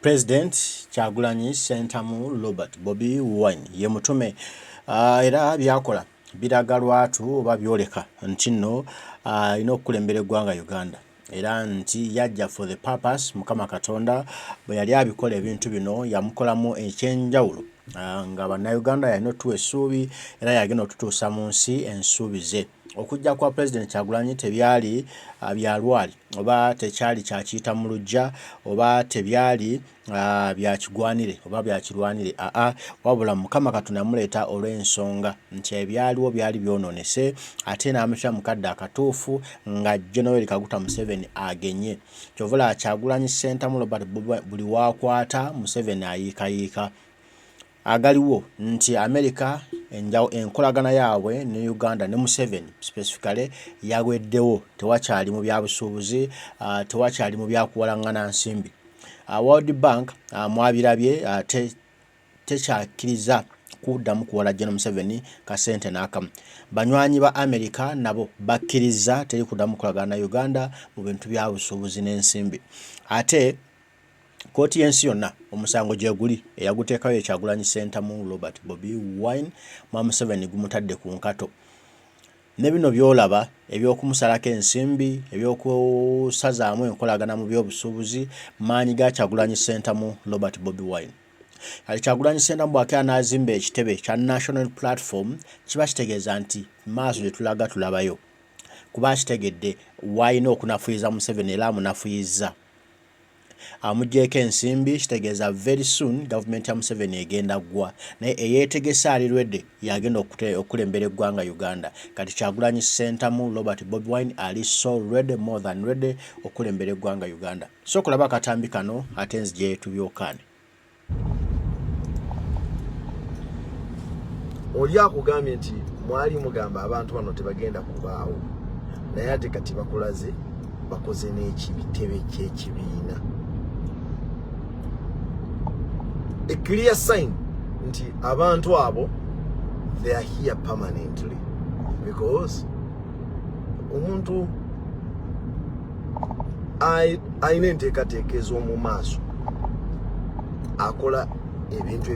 President Kyagulanyi Ssentamu Robert Bobi Wine ye mutume era byakola biraga lwatu oba byoleka nti nno ina okukulembera eggwanga Uganda era nti yajja for the purpose Mukama Katonda bwe yali abikola ebintu bino yamukolamu ekyenjawulo nga bannayuganda yalina otuwa essuubi era yagenda otutuusa mu nsi ensuubize. Okujja kwa President Kyagulanyi tebyali byalwali oba tekyali kyakiyita mu lujja oba tebyali byakigwanire oba byakirwanire wabula Mukama Katonda yamuleeta olw'ensonga nti ebyaliwo byali byononese ate n'amushyira mu kadde akatuufu nga General Kaguta Museveni agenye. Kyovula Kyagulanyi Ssentamu Robert buli waakwata Museveni ayiikayiika. Agaliwo nti America enkolagana yaabwe ne Uganda ne Museveni specifically yagweddewo tewakyali mu byabusuubuzi tewakyali mu byakuwalaŋŋana nsimbi. World Bank mwabirabye tekyakkiriza kuddamu kuwala General Museveni kasente n'akamu. Banywanyi ba America nabo bakkiriza teri kuddamu kukolagana na Uganda mu bintu byabusuubuzi n'ensimbi. Ate Kooti y'ensi yonna omusango gye guli eyaguteekayo Kyagulanyi Ssentamu Robert Bobi Wine mu Museveni gumutadde ku nkato. Ne bino byolaba eby'okumusalako ensimbi eby'okusazaamu enkolagana mu by'obusuubuzi maanyi ga Kyagulanyi Ssentamu Robert Bobi Wine. Kyagulanyi Ssentamu bw'akeera n'azimba ekitebe kya National Platform kiba kitegeeza nti maaso gye tulaga tulabayo kuba kitegedde wayina okunafuyiza Museveni era amunafuyiza. Amugjeeko ensimbi kitegeeza very soon government ya Museveni egenda ggwa naye eyeetegese alirwedde yagenda okulembera eggwanga Uganda. Kati Kyagulanyi Ssentamu Robert Bobi Wine ali so ready, more than ready okulembera eggwanga Uganda. So kulaba akatambi kano ate nzije tubyokaane. Oli akugambye nti mwali mugamba abantu bano tebagenda kubaawo naye ate kati bakulaze bakoze n'ekitebe ky'ekibiina. A clear sign nti abantu abo they are here permanently because omuntu ayina enteekateeka ez'omu maaso akola ebintu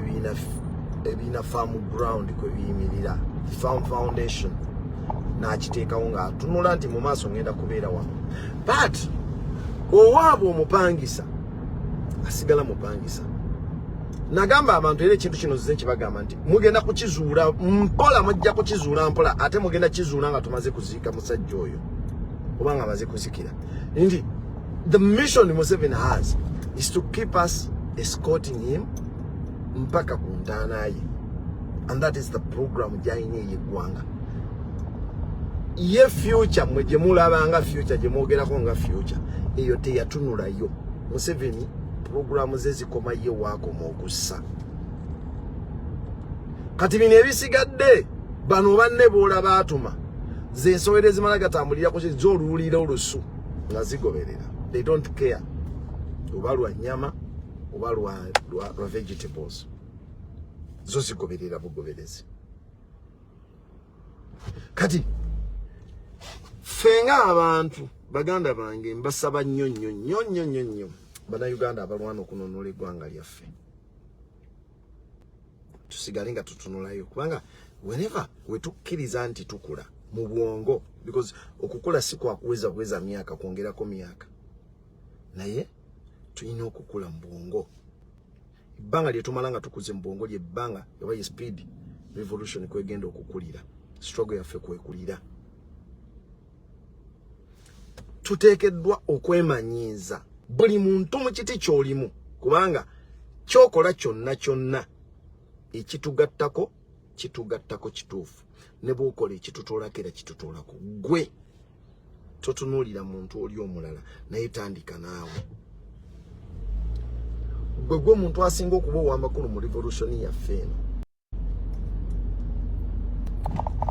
ebina farm ground kwe biyimirira farm foundation n'akiteekawo ng'atunula nti mu maaso ngenda kubeera wano but owaabwe omupangisa asigala mupangisa. Nagamba abantu era ekintu kino zize kibagamba nti mugenda kukizuula mpola mujja kukizuula mpola ate mugenda kizuula nga tumaze kuziika musajja oyo oba nga amaze kuzikira. Nti the mission Museveni has is to keep us escorting him mpaka ku ntaana ye, and that is the program gy'alina ey'eggwanga. Ye future mwe gye mulabanga future gye mwogerako nga future eyo teyatunulayo. Museveni programu ze zikoma ye waakoma okussa. Kati bino ebisigadde bano banne boolaba atuma ze ensowera ezimala gatambulira ku z'oluwulira olusu nga zigoberera. They don't care oba lwa nnyama oba lwa vegetables, zo zigoberera bugoberezi. Kati fenga abantu baganda bange mbasaba nnyo Bannayuganda abalwana okunonola eggwanga lyaffe tusigale nga tutunulayo kubanga whenever wetukkiriza nti tukula mu bwongo, because okukula si kwakuweza myaka kwongerako myaka, naye tulina okukula mu bwongo. Ebbanga lyetumala nga tukuze mu bwongo lyebbanga oba ye speed revolution kwegenda okukulira, struggle yaffe kwekulira. Tuteekeddwa okwemanyiiza buli muntu mu kiti ky'olimu kubanga kyokola kyonna ekitugattako kituufu ne bw'okola ekitutoolako era kitutoolako. Gwe totunuulira muntu oli omulala naye tandika naawe. Gwe muntu asinga okuba ow'amakulu mu revolution yaffe eno.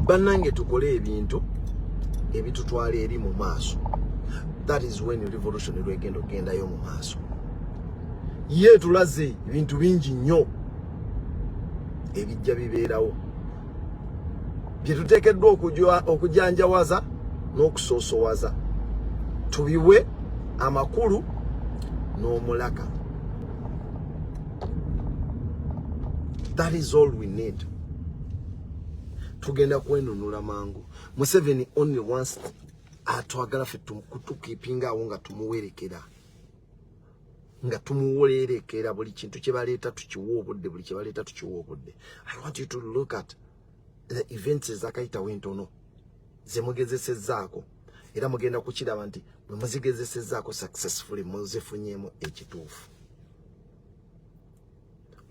Bannange tukole ebintu ebitutwala eri mu maaso. That is when the revolution lwegenda ogendayo mu maaso. Ye tulaze ebintu bingi nnyo ebijja bibeerawo bye tuteekeddwa okujanjawaza n'okusoosowaza, tubiwe amakulu n'omulaka. That is all we need. Tugenda kwenunula mangu. Museveni only wants atwagala fe kutukipinga awo nga tumuwerekera. Nga tumuwerekera buli kintu kye baleeta tukiwa obudde buli kye baleeta tukiwa obudde. I want you to look at the events ezakayita wentono. Ze mugezesezzaako. Era mugenda kukiraba nti bwe muzigezesezzaako successfully muzifunyemu ekituufu.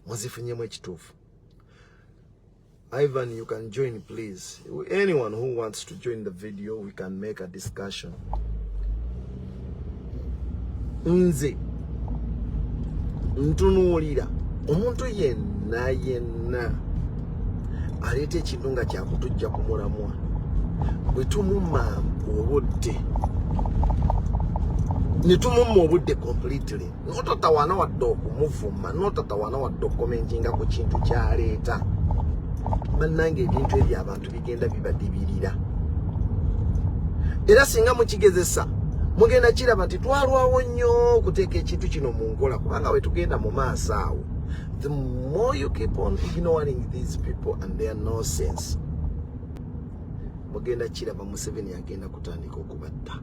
Muzifunyemu ekituufu. Ivan, you can join, please. Anyone who wants to join the video, we can make a discussion. Nze ntunuulira omuntu yenna aleeta ekintu nga kyakutujja ku mulamwa bwe tumumma obudde ne tumumma obudde completely notatawaana wadde okumuvuma notatawaana wadde okukomentinga ku kintu kyaleeta. Bannange ebintu ebyo abantu bigenda bibadibirira. Era singa mukigezesa mugenda kiraba nti twalwawo nnyo okuteeka ekintu kino mu nkola kubanga we tugenda mu maaso awo. The more you keep on ignoring these people and their nonsense, mugenda kiraba Museveni agenda kutandika okubatta.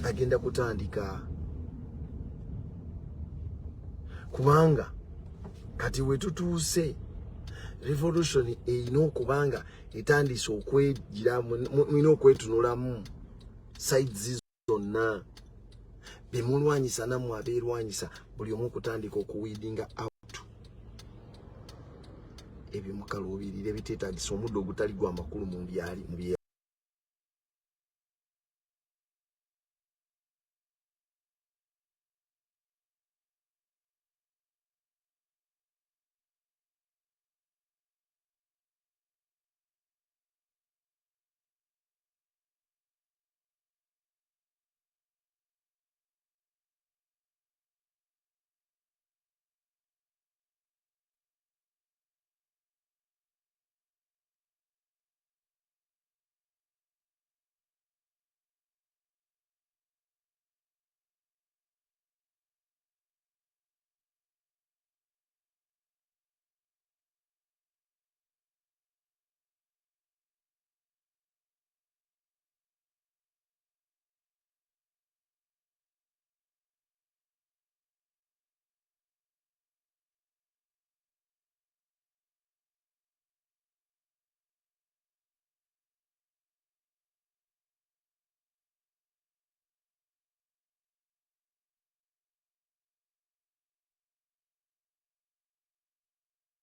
Agenda kutandika kubanga kati we tutuuse revolution eyina okubanga etandise okwegira mwina okwetunulamu sides zonna bemulwanyisa namwe abeerwanyisa buli omu okutandika okuweedinga out ebyo mukaluubirire biteetaagisa omuddo ogutali gwa makulu mu byali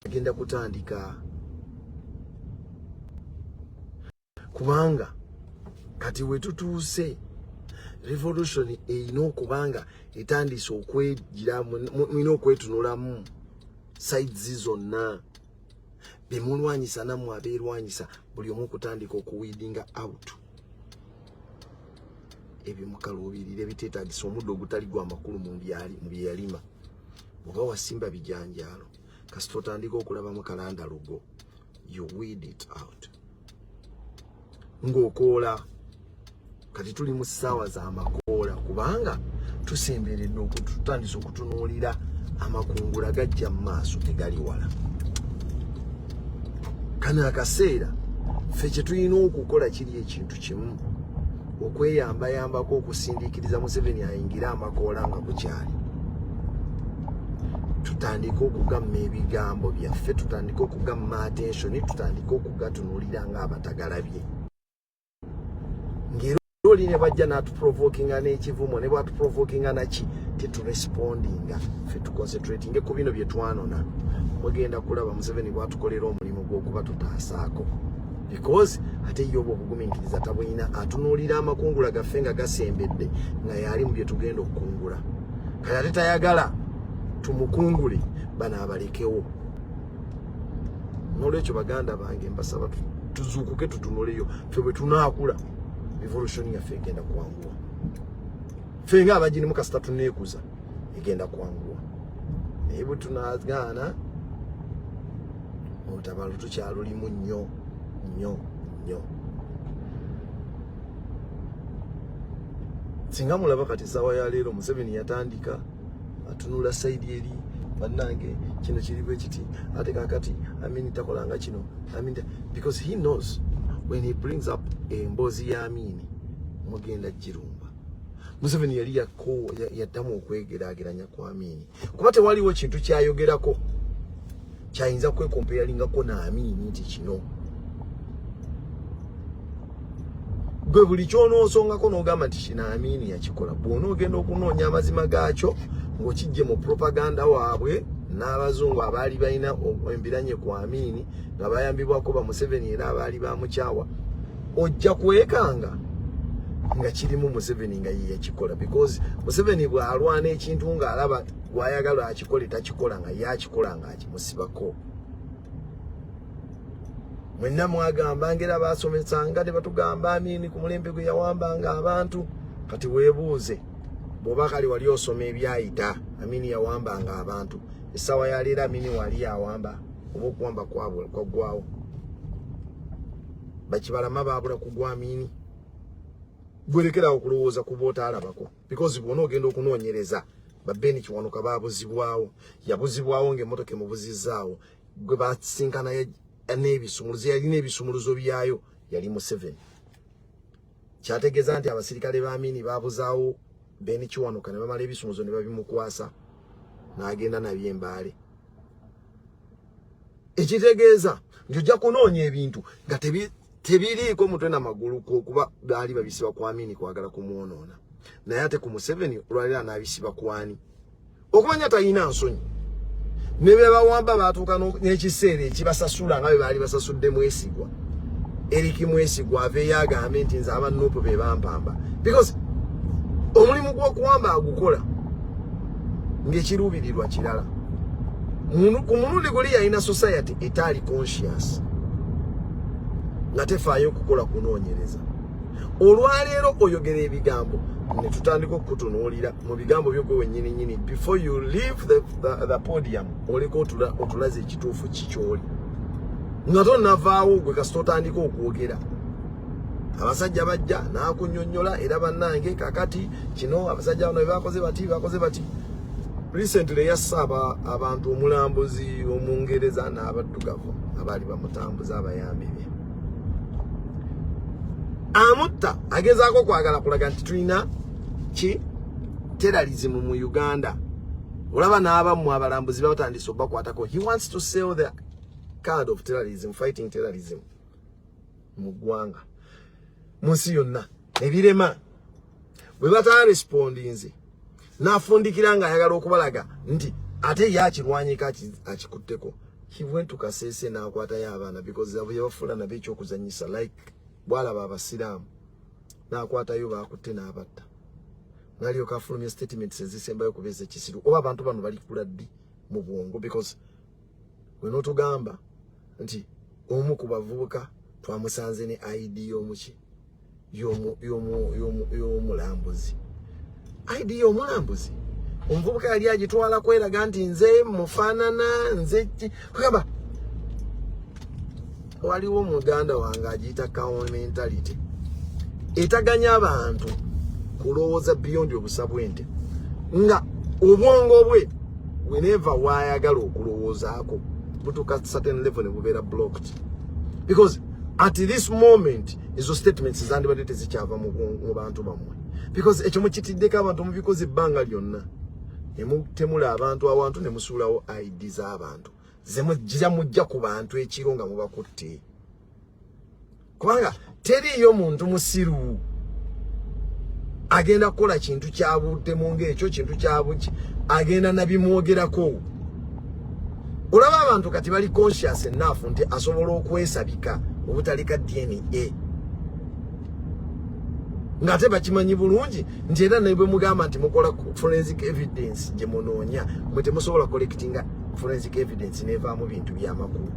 agenda kutandika kubanga kati we tutuuse revolution eyina okubanga etandise okwegira mwina okwetunulamu sides zonna bemulwanyisa namwe abeerwanyisa buli omu okutandika okuweedinga out ebyo mukaluubirire biteetaagisa omuddo ogutali gwa makulu mu byeyalima oba wasimba bijanjaalo kasita otandika okulabamu kalandalugo you weed it out ng'okoola kati tuli mu ssaawa z'amakoola kubanga tusemberedde okutandisa okutunuulira amakungula gajja mu maaso tegali wala. Kano akaseera ffe kye tulina okukola kiri ekintu kimu okweyambayambako okusindiikiriza Museveni ayingire amakoola nga bukyali. Tutandika okugamma ebigambo byaffe, tutandika okugamma attention, tutandika okugatunuulira ng'abatagalabye. Ngero oli ne bajja n'atuprovokinga n'ekivumo ne bwatuprovokinga naki teturespondinga ffe tuconcentratinge ku bino bye twanona. Mugenda kulaba Museveni bwatukolera omulimu gw'okuba tutaasaako because ate ye oba obugumiikiriza tabulina atunuulira amakungula gaffe nga gasembedde nga yali mu bye tugenda okukungula kale ate tayagala tumukungule bano abalekewo. N'olwekyo baganda bange mbasaba tuzuukuke tutunuleyo ffe bwe tunaakula revolution yaffe egenda kwanguwa. Ffe nga abagini mukasita tuneekuza egenda kwanguwa naye bwe tunaagaana olutabaalo tukyalulimu nnyo nnyo nnyo. Singa mulaba kati essaawa ya leero Museveni yatandika atunula sayidi eri bannange kino kiriwe kiti ate kakati Amini takolanga kino because he knows when he brings up embozi ya Amini mugenda jirumba. Museveni yali yaddamu okwegeraageranya kwa Amini kuba tewaliwo kintu kyayogerako kyayinza kwekompeyalingako na Amini nti kino gwe buli kyonoosongako n'ogamba nti kino Amini yakikola bw'onoogenda okunoonya amazima gaakyo ng'okijje mu propaganda waabwe n'abazungu abaali balina embiranye ku Amini nga bayambibwako ba Museveni era abaali bamukyawa ojja kwekanga nga kirimu Museveni nga ye yakikola because Museveni bw'alwana ekintu ng'alaba gwayagala akikole takikola nga yakikola nga akimusibako. Mwenna mwagamba ngera basomesanga ne batugamba Amini ku mulembe gwe yawambanga abantu kati weebuuze bw'oba kali wali osoma ebyayita Amini yawambanga abantu essawa ya leero Amini wali yawamba oba okuwamba kwaggwawo bakibalama baabula kugwa Amini gwerekera okulowooza ku b'otaalabako because bw'ona ogenda okunoonyereza babbeni Kiwanuka baabuzibwawo yabuzibwawo ng'emmotoka emubuzizaawo gwe basinkana n'ebisumuluzo yalina ebisumuluzo byayo yali Museveni kyategeeza nti abasirikale ba Amini baabuzaawo Beni Kiwanuka ne bamala ebisumuluzo ne babimukwasa n'agenda nabyo embaale ekitegeeza nti ojja kunoonya ebintu nga tebiriiko mutwe n'amagulu kuba baali babisiba ku Amini kwagala kumwonoona naye ate ku Museveni olwalira n'abisiba kwani okumanya talina nsonyi ne be bawamba baatuuka n'ekiseera ekibasasula nga bwe baali basasudde Mwesigwa Eriki Mwesigwa aveeyo agambe nti nze abannuupu be bampamba because omulimu gw'okuwamba agukola ng'ekiruubirirwa kirala ku mulundi guli yalina society etaali conscious nga tefaayo okukola kunoonyereza olwaleero oyogera ebigambo ne tutandika okutunuulira mu bigambo byo gwe wennyini nnyini before you leave the podium oleka otulaze ekituufu kikyoli nga tonnavaawo gwe kasita otandika okwogera abasajja bajja n'akunnyonnyola era bannange kakati kino abasajja bano bakoze bati recently yassaba abantu omulambuzi omungereza n'abaddugavu abaali bamutambuza abayambi be amutta agezaako kwagala kulaga nti tulina terrorism mu Uganda olaba n'abamu abalambuzi babatandise obakwatako he wants to sell the card of terrorism fighting terrorism mu ggwanga munsi yonna ebirema bwe batarespondinze n'afundikira nga ayagala okubalaga nti ate yakirwanyika akikutteko he went to Kasese n'akwatayo abaana because yabafuula nabo ekyokuzanyisa like bwalaba abasiraamu n'akwatayo bakutte n'abatta n'alyoka afulumya statements ezisembayo kubeeza ekisiru oba abantu bano bali kuladdi mu bwongo because wenotugamba nti omu ku bavubuka twamusanze ne ID y'omuki y'omulambuzi ID y'omulambuzi omuvubuka yali agitwala kweraga nti nze mufaanana nze kugamba waliwo muganda wange agiyita cow mentality etaganya abantu kulowooza beyond obusabwente nga obwongo bwe whenever wayagala okulowoozaako butuuka certain level ne bubeera blocked because at this moment ezo statements zandibadde tezikyava mu bantu bammwe because ekyo mukitiddeko abantu mubikoze ebbanga lyonna nemutemula abantu awantu ne musuulawo ID z'abantu zemujja mujja ku bantu ekiro nga mubakutte kubanga teriyo muntu musiru agenda kukola kintu kyabuddemu ng'ekyo kintu kyabuki agenda nabimwogerako olaba abantu kati bali conscious enough nti asobola okwesabika obutalika DNA ngate bakimanyi bulungi nti era naibwe mugamba nti mukola forensic evidence gye munoonya mwe temusobola collectinga forensic evidence nevaamu bintu byamakulu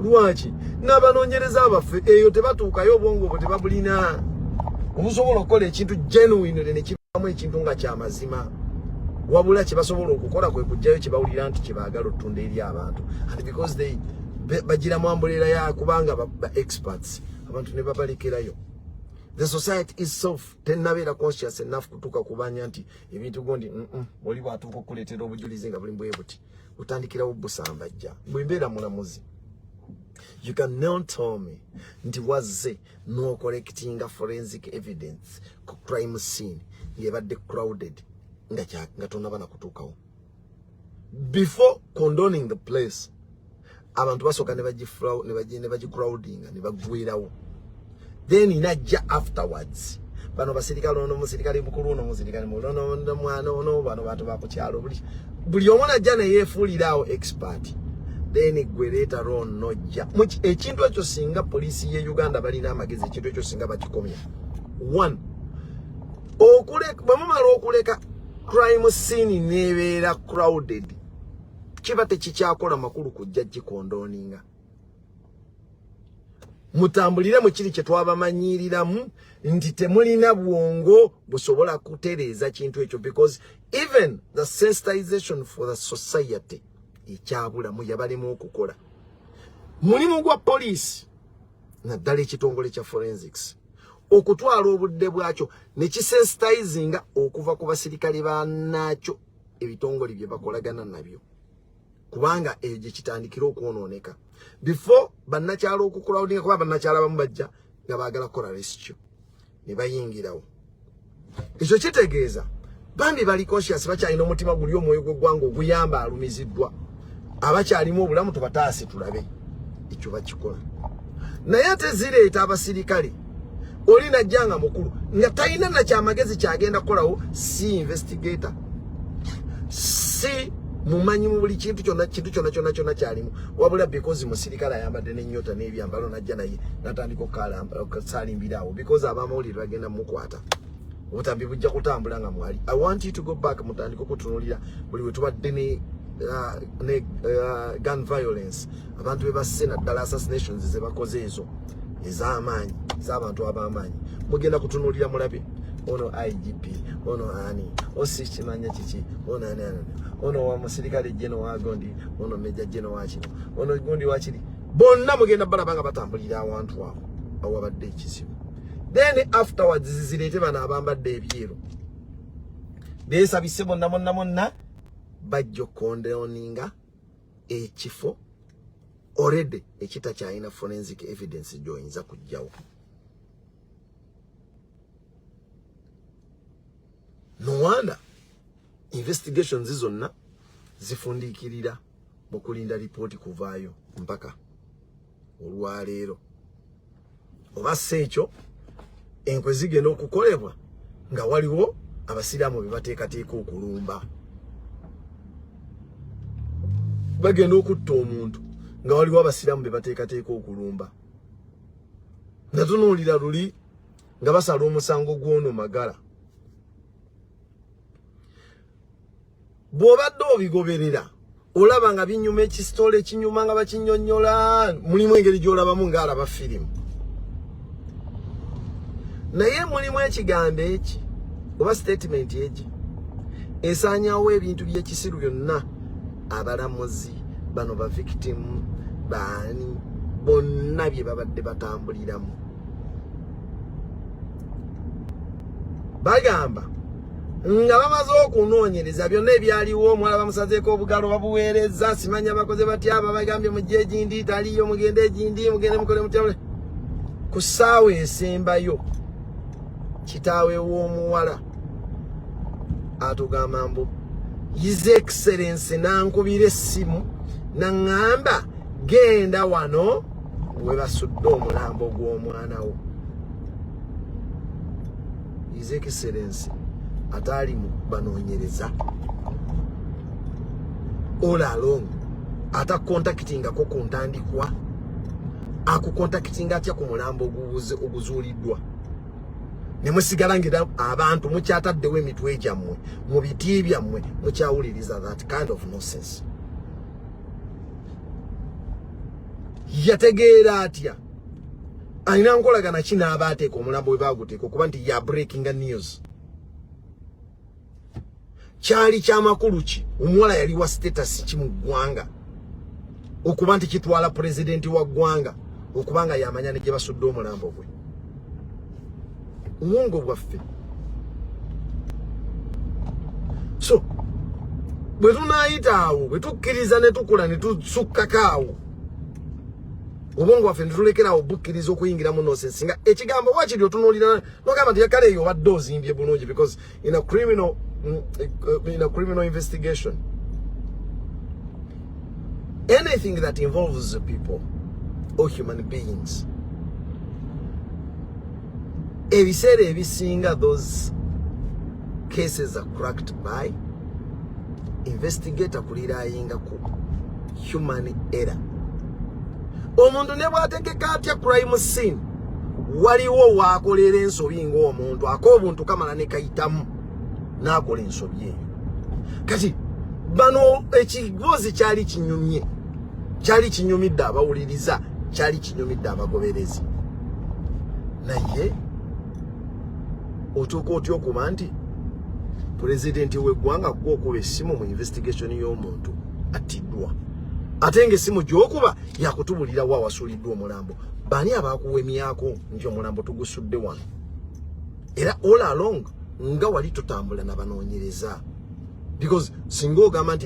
lwaki n'abanoonyereza abaffe eyo tebatuukayo obwongo bwe tebabulina obusobola okukola ekintu genuine ne kivaamu ekintu nga kyamazima wabula kye basobola okukola kwe kujjayo kye bawulira nti kye baagala ottunda eri abantu and because they bagira mwambuleera ya kubanga ba experts abantu ne babalekerayo The society itself tenabera conscious enough kutuka kubanya nti ebintu gondi oli bwatuko kuletera obujulizi nga buli mbwebuti utandikira obusambajja bwembera mulamuzi. You can now tell me nti wazze no collecting forensic evidence ku crime scene yebadde crowded nga tonabana kutukawo. Before condoning the place, abantu basoka ne baji crowding ne bagwirawo. Then inajja afterwards. Bano basirikale ono musirikale mukulu ono musirikale mulono mwana ono bano bantu bakukyalo buli omwana jana yefulirawo expert. Then Gyerere ron nojja. Ekintu ekyo singa police ye Uganda balina amagezi ekintu ekyo singa bakikomya. One, bamamala okuleka crime scene nebeera crowded. Kiba tekikyakola makulu kujja gikondoninga. Mutambulire mu kiri kye twabamanyiriramu nti temulina bwongo busobola kutereeza kintu ekyo, because even the sensitization for the society ekyabulamu yabalemu okukola. Mulimu gwa police naddala ekitongole kya forensics okutwala obudde bwakyo ne kisensitizinga okuva ku basirikale bannakyo ebitongole bye bakolagana nabyo, kubanga eje kitandikira okwonooneka. Before bannakyalo okucrowding kuba bannakyala bamu bajja nga baagala kola rescue ne bayingirawo. Ekyo kitegeeza bambi bali conscious bakyalina omutima guli omwoyo gw'eggwanga oguyamba alumiziddwa. Abakyalimu obulamu tubataase tulabe ekyo bakikola. Naye ate zireeta abasirikale oli najjanga mukulu nga talina na kyamagezi kyagenda kukolawo, si investigator, si mumanyi mu buli kintu kyonna kyalimu, wabula because musirikale ayambadde n'ennyota n'ebyambalo najja naye natandika okusalimbirawo because abamawulire bagenda mukwata. Obutambi bujja kutambula nga mwali. I want you to go back mutandika okutunulira buli we tubadde ne gun violence, abantu bebasse naddala assassinations ze bakoze ezo ez'amaanyi z'abantu ab'amaanyi. Mugenda kutunulira mulabe ono IGP, ono ani, osishimanya kiki, ono ani, ono wa musirikale jeno wa gondi, ono meja jeno wa kino, ono gondi wa kiri. Bonna mugenda balabanga batambulira awantu awo awabadde ekizibu. Then afterwards zireete bana abambadde ebyeru beesabise bonna bajjo condoninga ekifo already ekita kyalina forensic evidence joyinza kujjawo. No wonder investigations zonna zifundikirira mu kulinda report kuvaayo mpaka olwaleero. Oba sekyo enkwe zigenda okukolebwa nga waliwo abasiraamu bebateekateeka okulumba. Bagenda okutta omuntu nga waliwo abasiraamu bebateekateeka okulumba. Natunuulira luli nga basala omusango gw'ono magala. Bw'obadde obigoberera olaba nga binyuma ekisitole ekinyuma nga bakinnyonnyola, mulimu engeri gy'olabamu ng'alaba firimu. Naye mulimu ekigambo eki oba statement egi esaanyawo ebintu by'ekisiru byonna. Abalamuzi bano ba victim baani bonna bye babadde batambuliramu bagamba nga bamaze okunoonyereza byonna ebyaliwo. Omwala bamusazeeko obugalo babuweereza, simanya bakoze batya, babagambye mujje egindi taliyo, mugende egindi, mugende mukole mutyabule. Ku ssaawa esembayo kitaawe w'omuwala atugamba mbu His Excellency nankubira essimu naŋŋamba genda wano we basudde omulambo gw'omwana wo. His Excellency atali mu banoonyereza all along atakontakitingako ku ntandikwa, akukontakitinga atya ku mulambo oguzuuliddwa. Ne musigala ngera abantu mukyataddewo emitwe gyammwe mu biti byammwe mukyawuliriza that kind of nonsense. Yategeera atya alina nkolagana ki n'abaateeka omulambo we baaguteeka okuba nti ya breaking news? Kyali kyamakulu ki? Omuwala yali wa status ki mu ggwanga okuba nti kitwala pulezidenti wa ggwanga okuba nga yamanya ne gye basudde omulambo gwe? Umongo bwaffe. So bwe tunayita awo bwe tukkiriza ne tukula ne tusukkako awo obwongo waffe ne tulekera awo bukkiriza okuyingira mu nonsense nga ekigambo wakiri otunuulira nogamba nti yakale eyo obadde ozimbye bulungi because in a criminal investigation anything that involves the people or human beings ebiseera ebisinga those cases are cracked by investigator kulirayinga ku human error. Omuntu ne bwategeka atya crime scene waliwo waakolera ensobi ng'omuntu ak'obuntu kamala ne kayitamu n'akola ensobi eyo. Kati bano ekibuuzi kyali kinyumidde abawuliriza, kyali kinyumidde abagoberezi. Naye otuuka otya okuba nti pulezidenti w'eggwanga gw'okuba essimu mu investigation y'omuntu attiddwa. Ate ng'essimu gy'okuba yakutubulira wa wasuuliddwa omulambo. Bani abaakuwemyako nti omulambo tugusudde wano? Era all along nga wali tutambula n'abanoonyereza. Because singa ogamba nti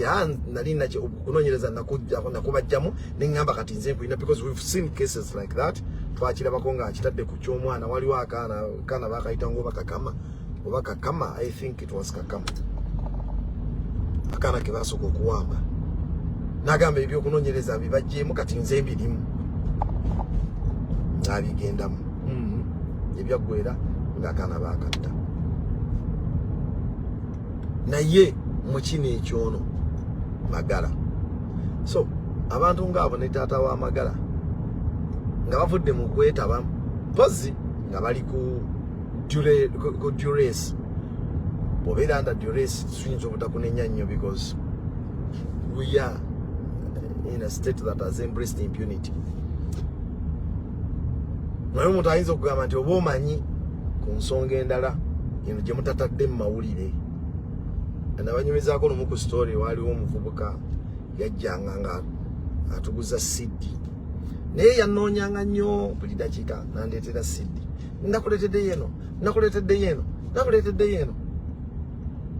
nali kunoonyereza nakubajjamu ne ngamba kati nze nkulina, because we've seen cases like that. Twakirabako ng'akitadde ku ky'omwana, waliwo akaana baakayita ng'oba kakama. Oba kakama, I think it was kakama. Akaana ke baasooka okuwamba. Nagamba ebyokunoonyereza bibajjeemu kati nze mbirimu. Nabigendamu. Ebyaggwera ng'akaana baakatta. Naye mu kino ekyono Magala. So, abantu ng'abo ne taata wa Magala nga bavudde mu kwetaba mpozi nga bali ku duress. Bobera under duress tuyinza obutakunenya nnyo because we are in a state that has embraced impunity. Naye omuntu ayinza okugamba nti oba omanyi ku nsonga endala eno gye mutatadde mu mawulire. Nabanyumizaako lumu ku story waliwo omuvubuka yajjanga nga atuguza siddi. Naye yanoonyanga nnyo buli dakiika nandeetera siddi. Nakuleetedde yeno.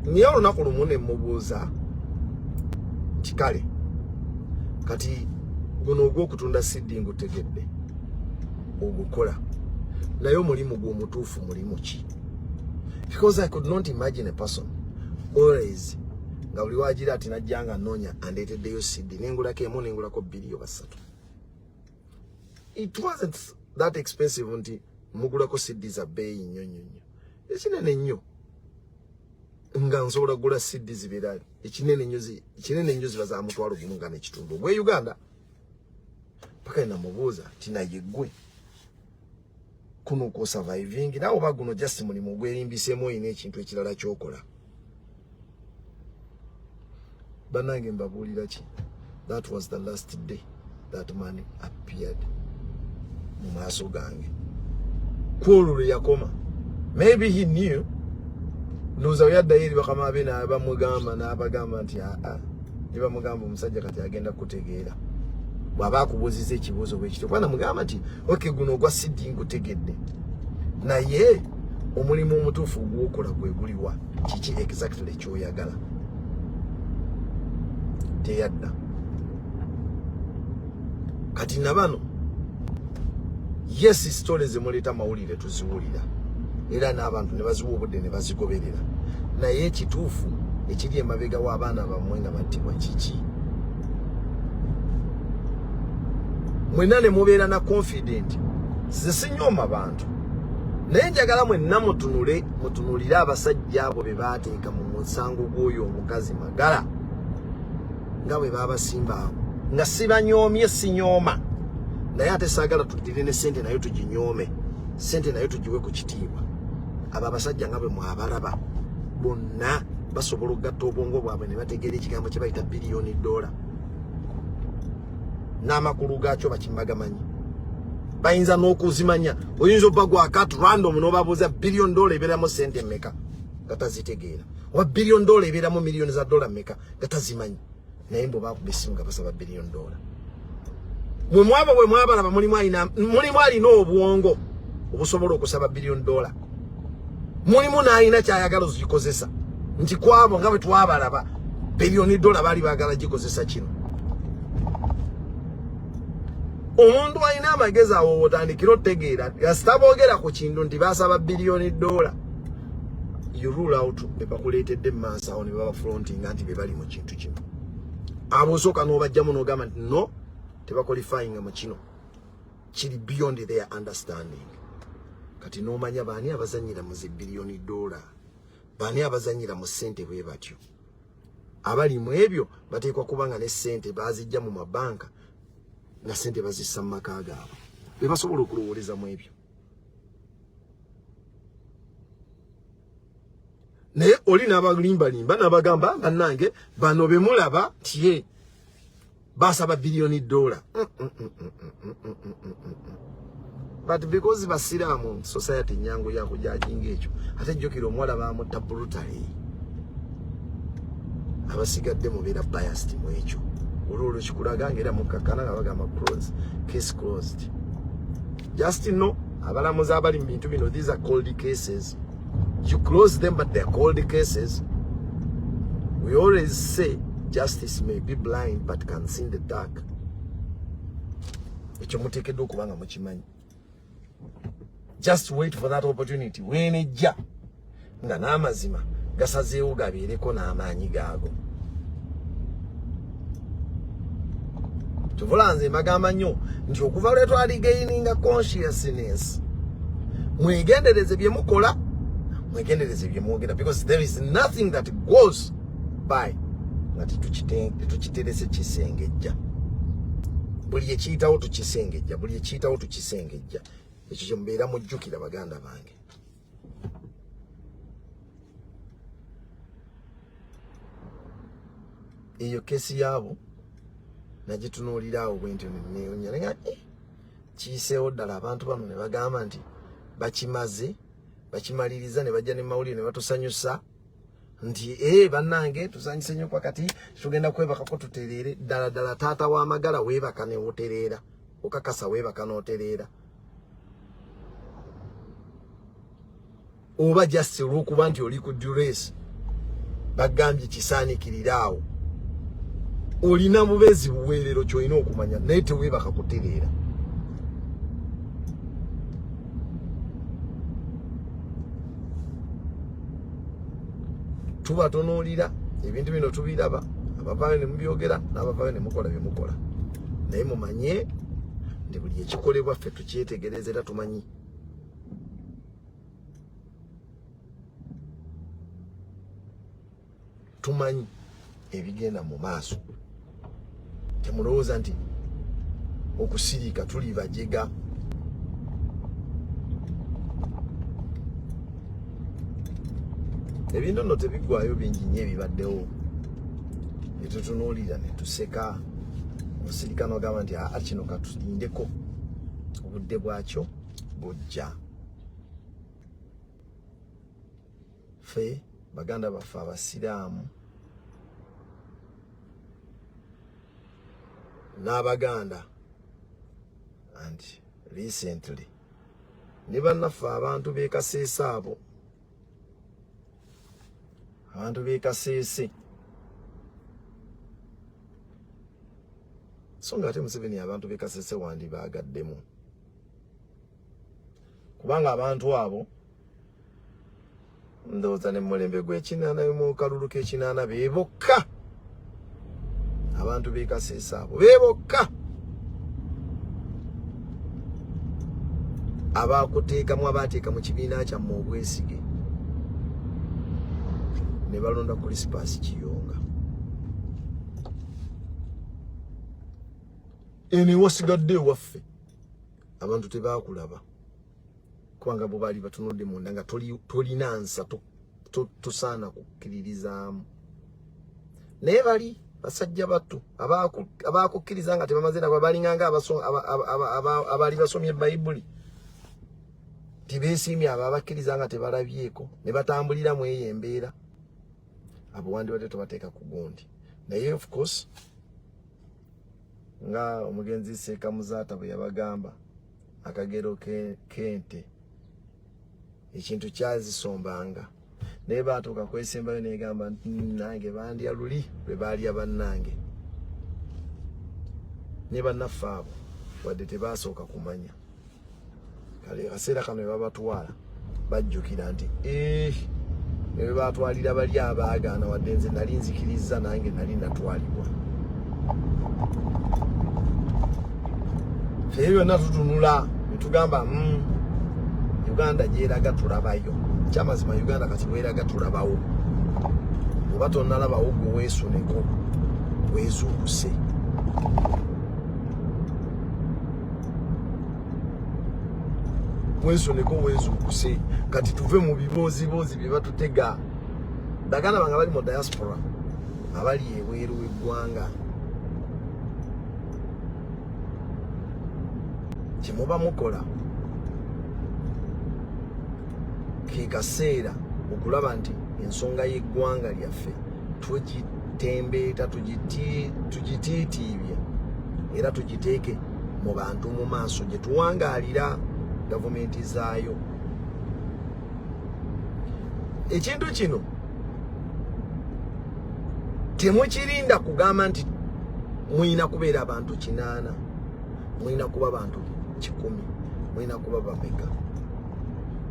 Naye olunaku lumu ne mubuuza nti kale kati guno ogw'okutunda siddi ngutegedde ogukola, naye omulimu gw'omutuufu mulimu ki? Because I could not imagine a person always nga buli wagira ati najjanga noonya andeeteddeyo siddi nengulako emu nengulako 2 oba 3. It wasn't that expensive nti mugulako siddi za bbeeyi nnyo. Ekinene nnyo nga nsobola gula siddi zibeera ekinene nnyo ziba za mutwalo gumu nga n'ekitundu ogw'e Uganda. Paka namubuuza ti naye ggwe kuno ko surviving nawe oba guno just mulimu gwerimbisemu oyina ekintu ekirala kyokola. Banange mbabuulira ki, that was the last day that man appeared mu maaso gange. Kwolule yakoma. Maybe he knew. Nuza yadda yiri bakama be na bamugamba n'abagamba nti niba mugamba omusajja kati agenda kutegeera. Bwaba akubuuziza ekibuuzo bwe kityo. Bwana mugamba nti okay guno gwa siddi ngutegedde. Naye omulimu omutuufu gw'okola gwe guliwa? Kiki exactly kyoyagala? Teyadda. Kati nabano yes stories zemuleeta mawulire tuziwulira era n'abantu ne baziwa obudde ne bazigoberera, naye ekituufu ekiri emabega w'abaana bammwe nga battibwa kiki? Mwenna ne mubeera na confident. Nze sinyooma bantu, naye njagala mwenna mutunulire abasajja abo be baateeka mu musango gw'oyo omukazi Magala nga bwe baabasimba awo. Nga sibanyoomye, sinyooma, naye ate saagala tuddire ne ssente nayo tuginyoome, ssente nayo tugiwe ku kitiibwa. Abo abasajja nga bwe mwabalaba bonna basobola okugatta obwongo bwabwe ne bategeera ekigambo kye bayita $1 billion. N'amakulu gaakyo bakimbagamanyi. Bayinza n'okuzimanya. Oyinza obba gwaka at random n'obabuuza $1 billion ebeeramu ssente mmeka nga tazitegeera, oba $1 billion ebeeramu millions za dola mmeka nga tazimanyi. Naye mbo baakuba essimu nga basaba $1 billion. Bwe mwabalaba mulimu alina obwongo obusobola okusaba $1 billion. mulimu naayina kyayagala ozikozesa nti kwabo nga bwe twabalaba billioni $, bali baagala gikozesa kino. Omuntu alina amagezi awo otandikira otegeera yasitaboogera ku kintu nti basaba billioni $. You rule out bebakuleetedde mu maaso awo ne baba frontinga nti be bali mu kintu kino. Abo osooka n'obajjamu n'ogamba nti no tebaqualifyinga mu kino kiri beyond their understanding. Kati n'omanya baani abazanyira mu billioni $, baani abazanyira mu ssente bwe batyo. Abali mu ebyo bateekwa kuba nga ne ssente bazijja mu mabanka na ssente bazissa mu maka gaabwe be basobola okulowooleza mu ebyo. Naye oli n'abalimbalimba n'abagamba bannange bano be mulaba nti basaba billioni $. But because basiraamu society nyangu yako jajinga ekyo ate jjukira omuwala bamutta brutally abasigadde mubeera biased mu ekyo olwolwo kikulaga ng'era mukkakana nga bagamba case closed. Just know abalamuzi abali mu bintu bino, these are cold cases. You close them but they're cold cases. We always say justice may be blind but can see in the dark. Ekyo muteekeddwa okuba nga mukimanyi. Just wait for that opportunity. When ejja nga n'amazima gasazeewo gabeereko n'amaanyi gaago. Tuvula nze mbagamba nnyo nti okuva lwe twaligaininga consciousness mwegendereze bye mukola, mwegendereze bye mwogera, because there is nothing that goes by nga tukiterese kisengejja. Buli ekiyitawo tukisengejja, buli ekiyitawo tukisengejja. Ekyo kye mubeera mujjukira baganda bange. Eyo kesi yaabo nagitunuulira awo bwentyo neewunya naye kiyiseewo ddala abantu bano ne bagamba nti bakimaze bakimaliriza ne bajja ne mawulire ne batusanyusa nti bannange tusanyuse nnyo kati tugenda kwebakako tutereere ddala ddala taata w'amagala weebaka ne wotereera okakasa weebaka n'otereera oba just olw'okuba nti oli ku duress bagambye kisaanikirira awo olina bubeezi buweerero kyolina okumanya naye teweebaka kutereera. Tubatunuulira ebintu bino tubiraba, abavaayo ne mubyogera n'abavaayo ne mukola bye mukola, naye mumanye nti buli ekikolebwa ffe tukyetegereza era tumanyi. Tumanyi ebigenda mu maaso. Temulowooza nti okusirika tuli bajega. Ebintu nno tebiggwayo bingi nnyo ebibaddewo ne tutunuulira ne tuseka. Omusirika n'ogamba nti kino katulindeko obudde bwakyo bujja. Ffe baganda baffe abasiraamu n'abaganda and recently ne bannaffe abantu beekaseese abo, abantu beekaseese, so nga ate Museveni abantu beekaseese wandibagaddemu kubanga abantu abo ndowooza ne mulembe gw'ekinaana mu kalulu k'ekinaana beebokka. Abantu beekaseese abo beebokka abaakuteekamu abaateeka mu kibiina kyammwe obwesige ne balonda Crispas Kiyonga. Ene wasigadde ewaffe abantu tebaakulaba kubanga bo baali batunudde munda nga tolina nsa tosaana kukkiririzaamu. Naye bali basajja battu abaakukkiriza nga tebamaze nabo balinganga abaali basomye Bayibuli tibeesiimye abo abakkiriza nga tebalabyeko ne batambulira mu eyo embeera. Abo wandibadde tobateeka ku gundi. Naye of course nga omugenzi Seeka Muzaata bwe yabagamba akagero k'ente ekintu kyazisombanga naye baatuuka kwesembayo negamba nti nange bandya luli bwe baalya bannange ne bannaffe abo wadde tebasooka kumanya kale akaseera kano babatwala bajjukira nti ne bwe batwalira bali abaagaana wadde nze nali nzikiriza nange nali natwalibwa ffe byonna tutunula ne tugamba Uganda gyeraga tulabayo kyamazima Uganda kati weraga tulabawo oba tonnalabawo gwe weesuneko weezuukuse weezuukuse kati tuve mu biboozibozi bye batutega baganda bange bali mu diaspora abali ebweru w'eggwanga kye muba mukola ke kaseera okulaba nti ensonga y'eggwanga lyaffe tugitembeeta tugitiitiibye era tugiteeke mu bantu mu maaso gye tuwangaalira gavumenti zaayo ekintu kino temukirinda kugamba nti mwina kubeera abantu 8 mwina kuba abantu 10 mwina kuba bameka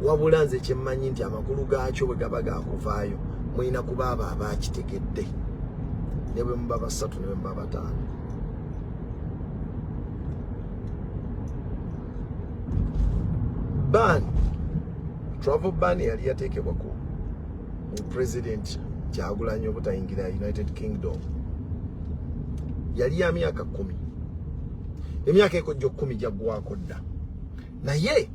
wabula nze kyemmanyi nti amakulu gaakyo bwe gaba gakuvaayo mwina kuba abo abakitegedde ne bwe muba 3 ne bwe muba 5 ban travel ban yali yateekebwa ku president Kyagulanyi obutayingira United Kingdom yali ya myaka 10 emyaka ekojja 10 jaggwako dda naye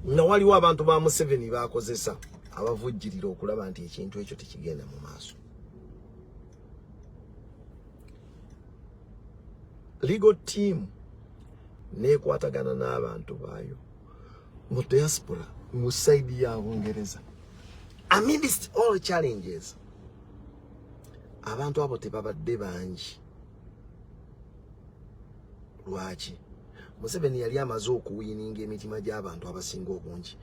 nga waliwo abantu ba Museveni bakozesa abavujjirira okulaba nti ekintu ekyo tekigenda mu maaso legal team nekwatagana n'abantu baayo mu diaspora mu side ya Bungereza amidst all challenges abantu abo tebabadde bangi lwaki Museveni yali amaze okuwininga emitima gy'abantu abasinga obungi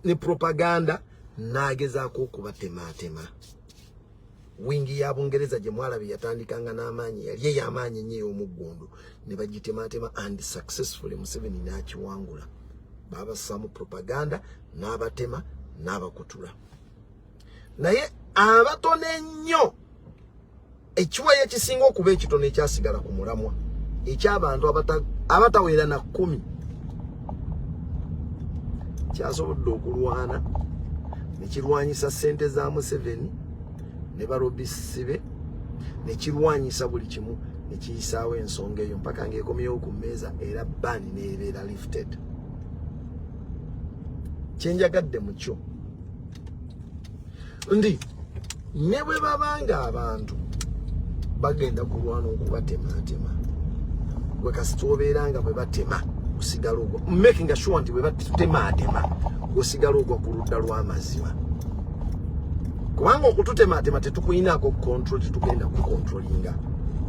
ne propaganda nagezaako okubatematema wingi ya Bungereza gye mwalabi yatandikanga n'amaanyi yali ey'amaanyi ennyo ey'omuggundu ne bagitematema and successfully Museveni n'akiwangula babasaamu propaganda n'abatema n'abakutula naye abatono ennyo ekiwayo ekisinga okuba ekitono ekyasigala ku mulamwa eky'abantu abatawera na 10 kyasobodde okulwana nekirwanyisa ssente za Museveni ne barobisibe nekirwanyisa buli kimu nekiyisaawo ensonga eyo mpaka ng'ekomyewo ku mmeeza era bani neebeera lifted kyenjagadde mu kyo ndi ne bwe babanga abantu bagenda kulwana okubatematema gwe kasita obeeranga bwe batema osigala ogwa making sure nti bwe batematema osigala ogwa ku ludda lw'amazima kubanga okututematema tetukuyinaako control tetugenda kucontrolinga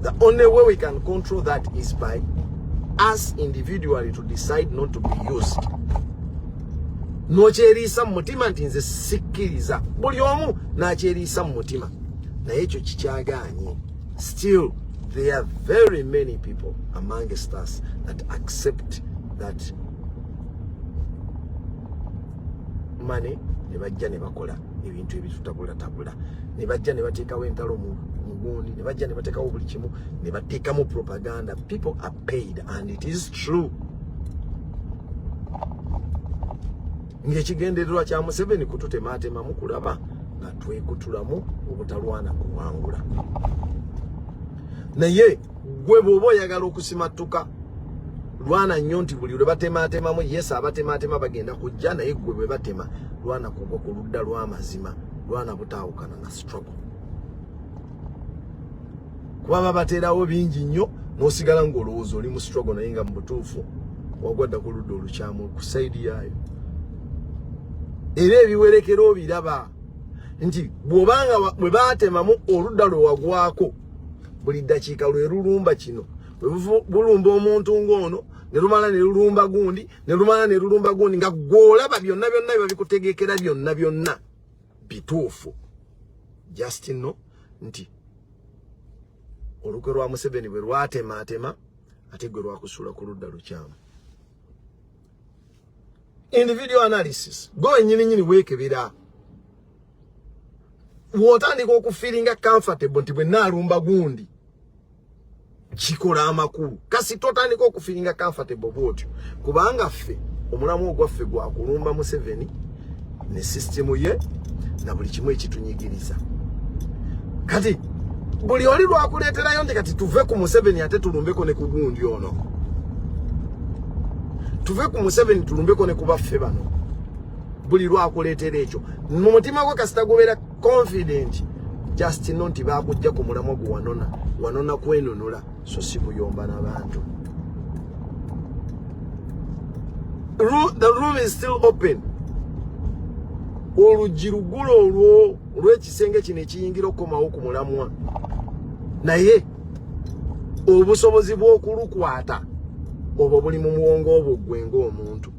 the only way we can control that is by us individually to decide not to be used nokyeriisa mu mutima nti nze sikkiriza buli omu n'akyeriisa mu mutima naye ekyo kikyagaanye still there are very many people amongst us that accept that money ne bajja ne bakola ebintu ebitutabula ne bajja ne bateekawo entalo mu gundi ne bajja ne bateekawo buli kimu ne bateekamu propaganda people are paid and it is true ng'ekigendererwa kya Museveni kututematemamu kulaba nga twekutulamu obutalwana kuwangula naye gwe bw'oba oyagala okusimattuka lwana nnyo nti buli lwe batematemamu yes abatematema bagenda kujja naye gwe bwe batema lwana kugwa ku ludda lw'amazima lwana butaawukana na struggle kuba babaterawo bingi nnyo n'osigala ng'olowooza oli mu struggle naye nga mu butuufu wagwadda ku ludda olukyamu ku saidi yaayo era ebiwerekero biraba nti bw'obanga bwe baatemamu oludda lwe wagwako buli ddakiika lwe lulumba kino bulumba omuntu ng'ono ne lumala ne lulumba gundi ne lumala ne lulumba gundi nga golaba byonna babikutegekera byonna bituufu. Just no nti olukwe lwa Museveni bwe lwatema ate gwe lwakusula ku ludda lukyamu. Individual analysis go nyini weekebera wotandika okufiringa comfortable nti bwe nalumba gundi kikola amakulu kasi totandika okufiringa comfortable bwotyo kubanga ffe omulamu ogwaffe gwa kulumba Museveni ne system ye na buli kimu ekitunyigiriza. Kati buli oli lwakuleeterayo nti kati tuve ku Museveni ate tulumbeko ne ku gundi ono, tuve ku Museveni tulumbeko ne ku baffe bano. Buli lwakuleetera ekyo mu mutima gwe kasita gobeera confident just no nti baakujja ku mulamwa gwe wanona kwenunula so si kuyomba n'abantu. The room is still open. Oluggi lugula olw'ekisenge kino ekiyingira okukomawo ku mulamwa, naye obusobozi bw'okulukwata obwo buli mu muwongo obwo gwe ng'omuntu.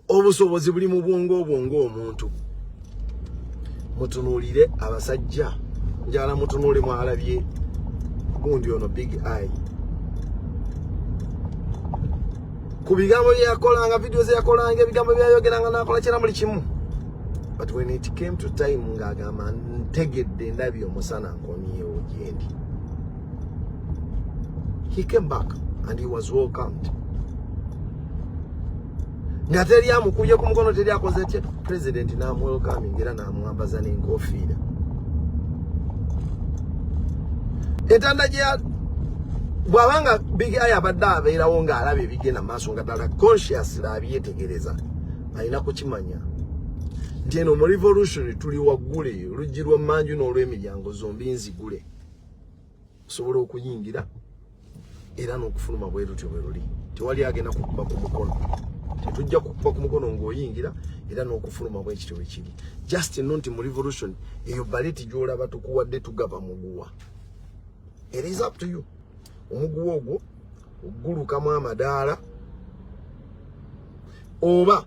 Obusobozi buli mu bwongo obwo ng'omuntu. Mutunuulire abasajja, njala mutunuule mwalabye gundi ono big eye ku bigambo byakolanga, video ze yakolanga, ebigambo byayogeranga n'akola kira muli kimu. But when it came to time ng'agamba ntegedde ndabye omusana nkomyewo gyendi, he came back and he was welcomed. Nga teri amukubye ku mukono, teri akoze kye, president n'amwelcoming era n'amwambaza n'enkofiira. Etanda gye bwabanga big eye abadde abeerawo ng'alaba ebigenda maaso nga ddala conscious abyetegereza, alina kukimanya nti eno mu revolution tuli waggule, oluggi lwa mmanju n'olw'emiryango zombi nzigule, osobola okuyingira era n'okufuluma bwe lutyo bwe luli. Tewali agenda kukuba ku mukono, tetujja kukuba ku mukono ng'oyingira era n'okufuluma bwe kityo bwe kiri. Just no nti mu revolution eyo baleti gy'olaba tukuwadde tugaba muguwa. It is up to you. Omuguwa ogwo ogulukamu amadaala oba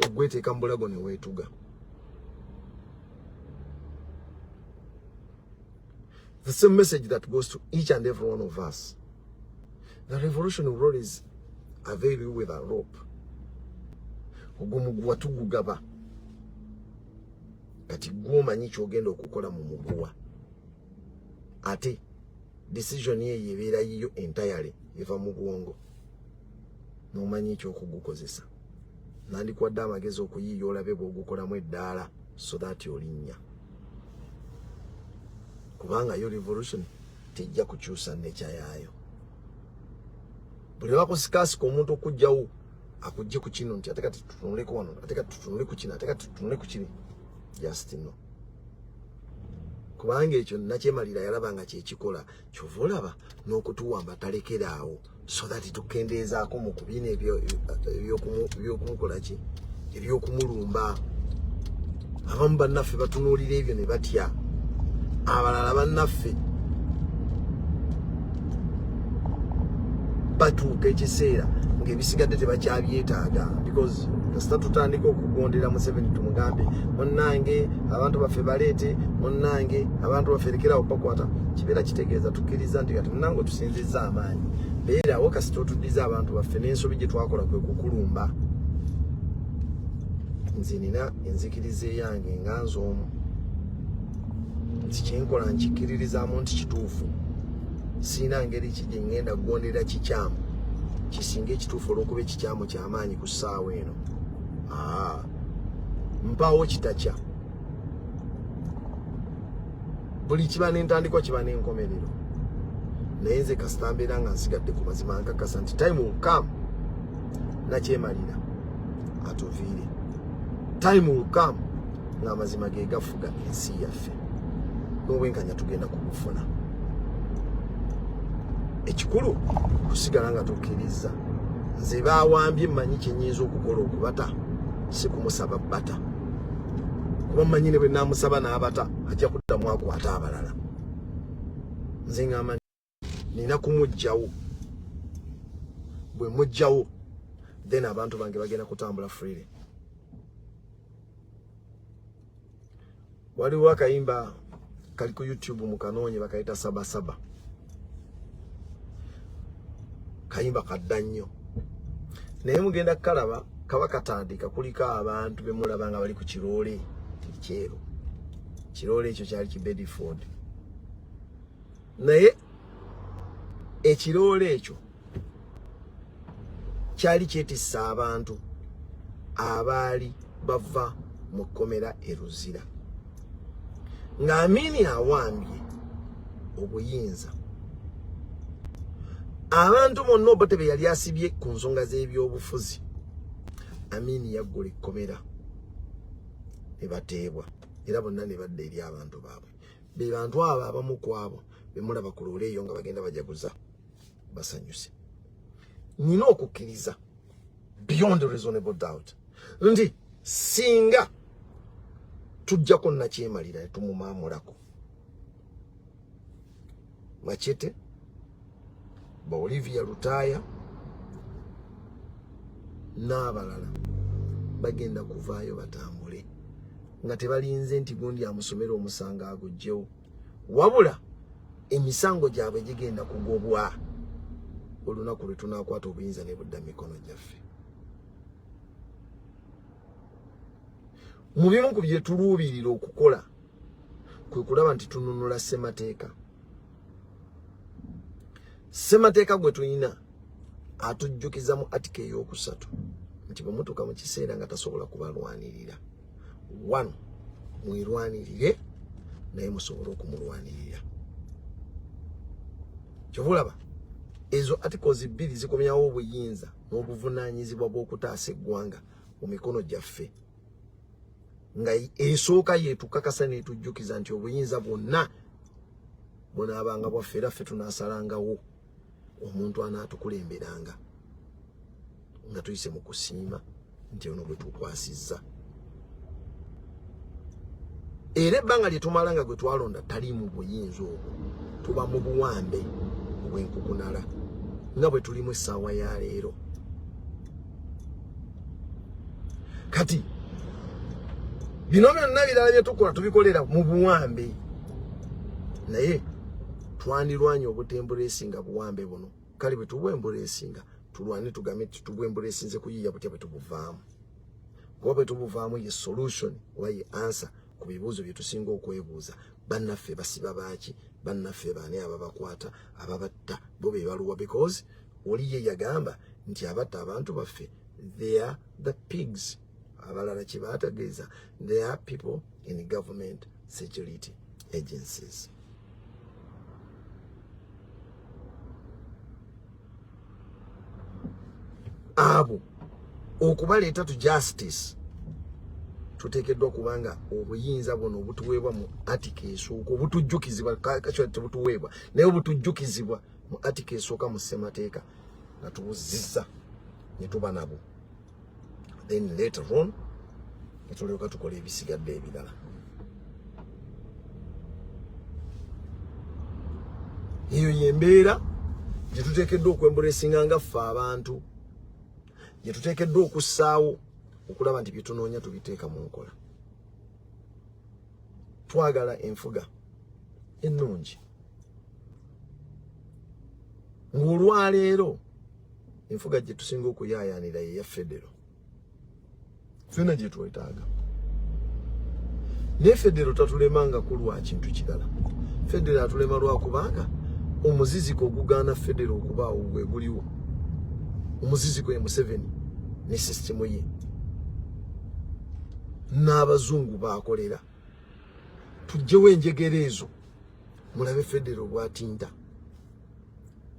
ogweteeka mu bulago ne weetuga. The same message that goes to each and every one of us. The revolution will always avail you with a rope. Ogwo muguwa tugugaba kati gw'omanyi ky'ogenda okukola mu muguwa, ate decision ye yebeera yiyo entirely eva mu bwongo n'omanyi ekyokugukozesa. Nandikuwadde amagezi okuyiiya olabe bw'ogukolamu eddaala so that olinnya, kubanga yo revolution tejja kukyusa necha yaayo. Buli lwakusikasika omuntu okujjawo akujje ku kino nti ate kati tutunuleko wano, ate kati tutunule ku kino, ate kati tutunule ku kiri, just no. Kubanga ekyo nakyemalira yalaba nga kyekikola, kyova olaba n'okutuwamba talekeraawo so that tukendeezaako mu kubiina ebyokumukola ki, ebyokumulumba. Abamu bannaffe batunuulira ebyo ne batya, abalala bannaffe batuuka ekiseera ng'ebisigadde tebakyabyetaaga, because kasita tutandika okugondera Museveni tumugambe munnange abantu baffe baleete, munnange abantu baffe lekerawo bakwata, kibeera kitegeeza tukkiriza nti kati munnange otusinzizza amaanyi, beerawo kasita otuddiza abantu baffe n'ensobi gye twakola kwe kukulumba. Nze nina enzikiriza eyange nga nz'omu nti kyenkola nkikkiririzaamu nti kituufu, siina ngeri ki gye ngenda kugondera kikyamu kisinga ekituufu olw'okuba ekikyamu ky'amaanyi ku ssaawa eno. Mpaawo kitakya, buli kiba n'entandikwa kiba n'enkomerero, naye nze kasita mbeera nga nsigadde ku mazima nkakasa nti time will come, nakyemalira atuviire, time will come ng'amazima ge gafuga ensi yaffe, n'obwenkanya tugenda kubufuna. Ekikulu kusigala nga tukkiriza. Nze baawambye mmanyi kyenyinza okukola okubata, si kumusaba bata, kuba mmanyi ne bwe naamusaba n'abata ajja kuddamu akwata abalala. Nze ngamba nina kumujjawo bwe mujjawo then abantu bange bagenda kutambula freely. Waliwo akayimba kali ku YouTube mukanoonye bakaita sabasaba. Kayimba kadda nnyo. Naye mugenda kalaba kaba katandika kuliko abantu bemulaba nga bali ku kiroole ekyeru. Kiroole ekyo kyali ki Bedford. Naye ekiroole ekyo kyali kyetissa abantu abaali bava mu kkomera e Luzira. Ng'Amini awambye obuyinza. Abantu bonna Obotebe yali asibye ku nsonga z'ebyobufuzi. Amini yaggula ekkomera ne bateebwa era bonna ne badda eri abantu baabwe. Be bantu abo abamu ku abo bemulaba ku loole eyo nga bagenda bajaguza basanyuse. Nina okukkiriza beyond reasonable doubt nti singa tujjako nakyemalira tumumamulako Machete ba Olivia Lutaya n'abalala bagenda kuvaayo batambule nga tebalinze nti gundi amusomera omusanga agujjewo, wabula emisango gyabwe gigenda kugobwa olunaku lwe tunaakwata obuyinza ne budda mikono gyaffe. Mu bimu ku bye tuluubirira okukola kwe kulaba nti tununula ssemateeka. Ssemateeka gwe tulina atujjukiza mu article ey'okusatu nti bwe mutuuka mu kiseera nga tasobola kubalwanirira, 1 mwirwanirire naye musobole okumulwanirira. Kyobulaba ezo articles 2 zikomyawo obuyinza n'obuvunaanyizibwa bw'okutaasa eggwanga mu mikono gyaffe, nga esooka yetukakasa netujjukiza nti obuyinza bwonna bunaabanga bwaffe era ffe tunaasalangawo omuntu anaatukulemberanga nga tuyise mu kusiima nti ono gwe tukwasizza. Era ebbanga lye tumala nga gwe twalonda tali mu buyinza obwo, tuba mu buwambe obw'enkukunala nga bwe tulimu essaawa ya leero. Kati bino byonna birala bye tukola tubikolera mu buwambe, naye twandirwanye obutembuleesinga buwambe buno. Kale bwe tubwembuleesinga tulwane tugambe nti tubwembuleesinze kuyiya butya bwe tubuvaamu. Kuba bwe tubuvaamu ye solution oba ye answer ku bibuuzo bye tusinga okwebuuza. Bannaffe basiba baaki? Bannaffe baani ababakwata ababatta? Bo be baluwa? Because oli ye yagamba nti abatta abantu baffe they are the pigs. Abalala kye baategeeza they are people in government security agencies. Abo okubaleeta tu justice tuteekeddwa kubanga obuyinza buno obutuweebwa mu article esooka obutujjukizibwa kakyo tebutuweebwa naye obutujjukizibwa mu article esooka mu ssemateeka nga tubuzizza ne tuba nabo, then later on netulyoka tukola ebisigadde ebirala. Eyo yembeera gye tuteekeddwa okwembuleesinga nga ffe abantu, gye tuteekeddwa okussaawo okulaba nti bye tunoonya tubiteeka mu nkola. Twagala enfuga ennungi. Ng'olwaleero enfuga gye tusinga okuyaayaanira ye ya federo. Ffena gye twetaaga. Naye federo tatulemanga ku lwa kintu kirala. Federo atulema lwakubanga omuziziko ogugaana federo okubaawo gwe guliwo. Omuziziko ye Museveni ne sisitemu ye n'abazungu baakolera. Tujjewo enjegera ezo mulabe federo bwatinta.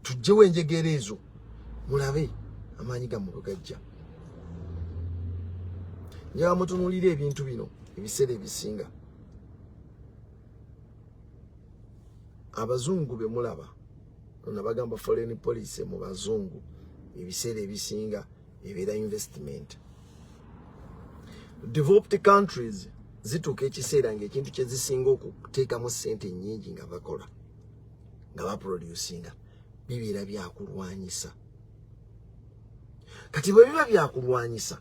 Tujjewo enjegera ezo mulabe amaanyi gammwe bwe gajja. Njagala mutunuulire ebintu bino ebiseera ebisinga. Abazungu be mulaba nabagamba foreign policy mu bazungu ebiseera ebisinga ebeera investment. Developed countries zituuka ekiseera ng'ekintu kye zisinga okuteekamu ssente nnyingi nga bakola nga baproducinga bibeera byakulwanyisa. Kati bwe biba byakulwanyisa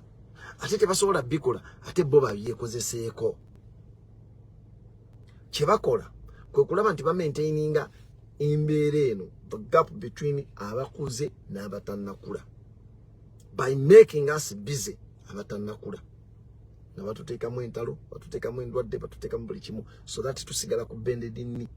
ate tebasobola bikola ate bo babyekozeseeko. Kye bakola kwe kulaba nti bamaintaininga embeera eno, the gap between abakuze n'abatannakula, by making us busy abatannakula. Na batuteekamu entalo, batuteekamu endwadde, batuteekamu buli kimu, so that tusigala ku bendedini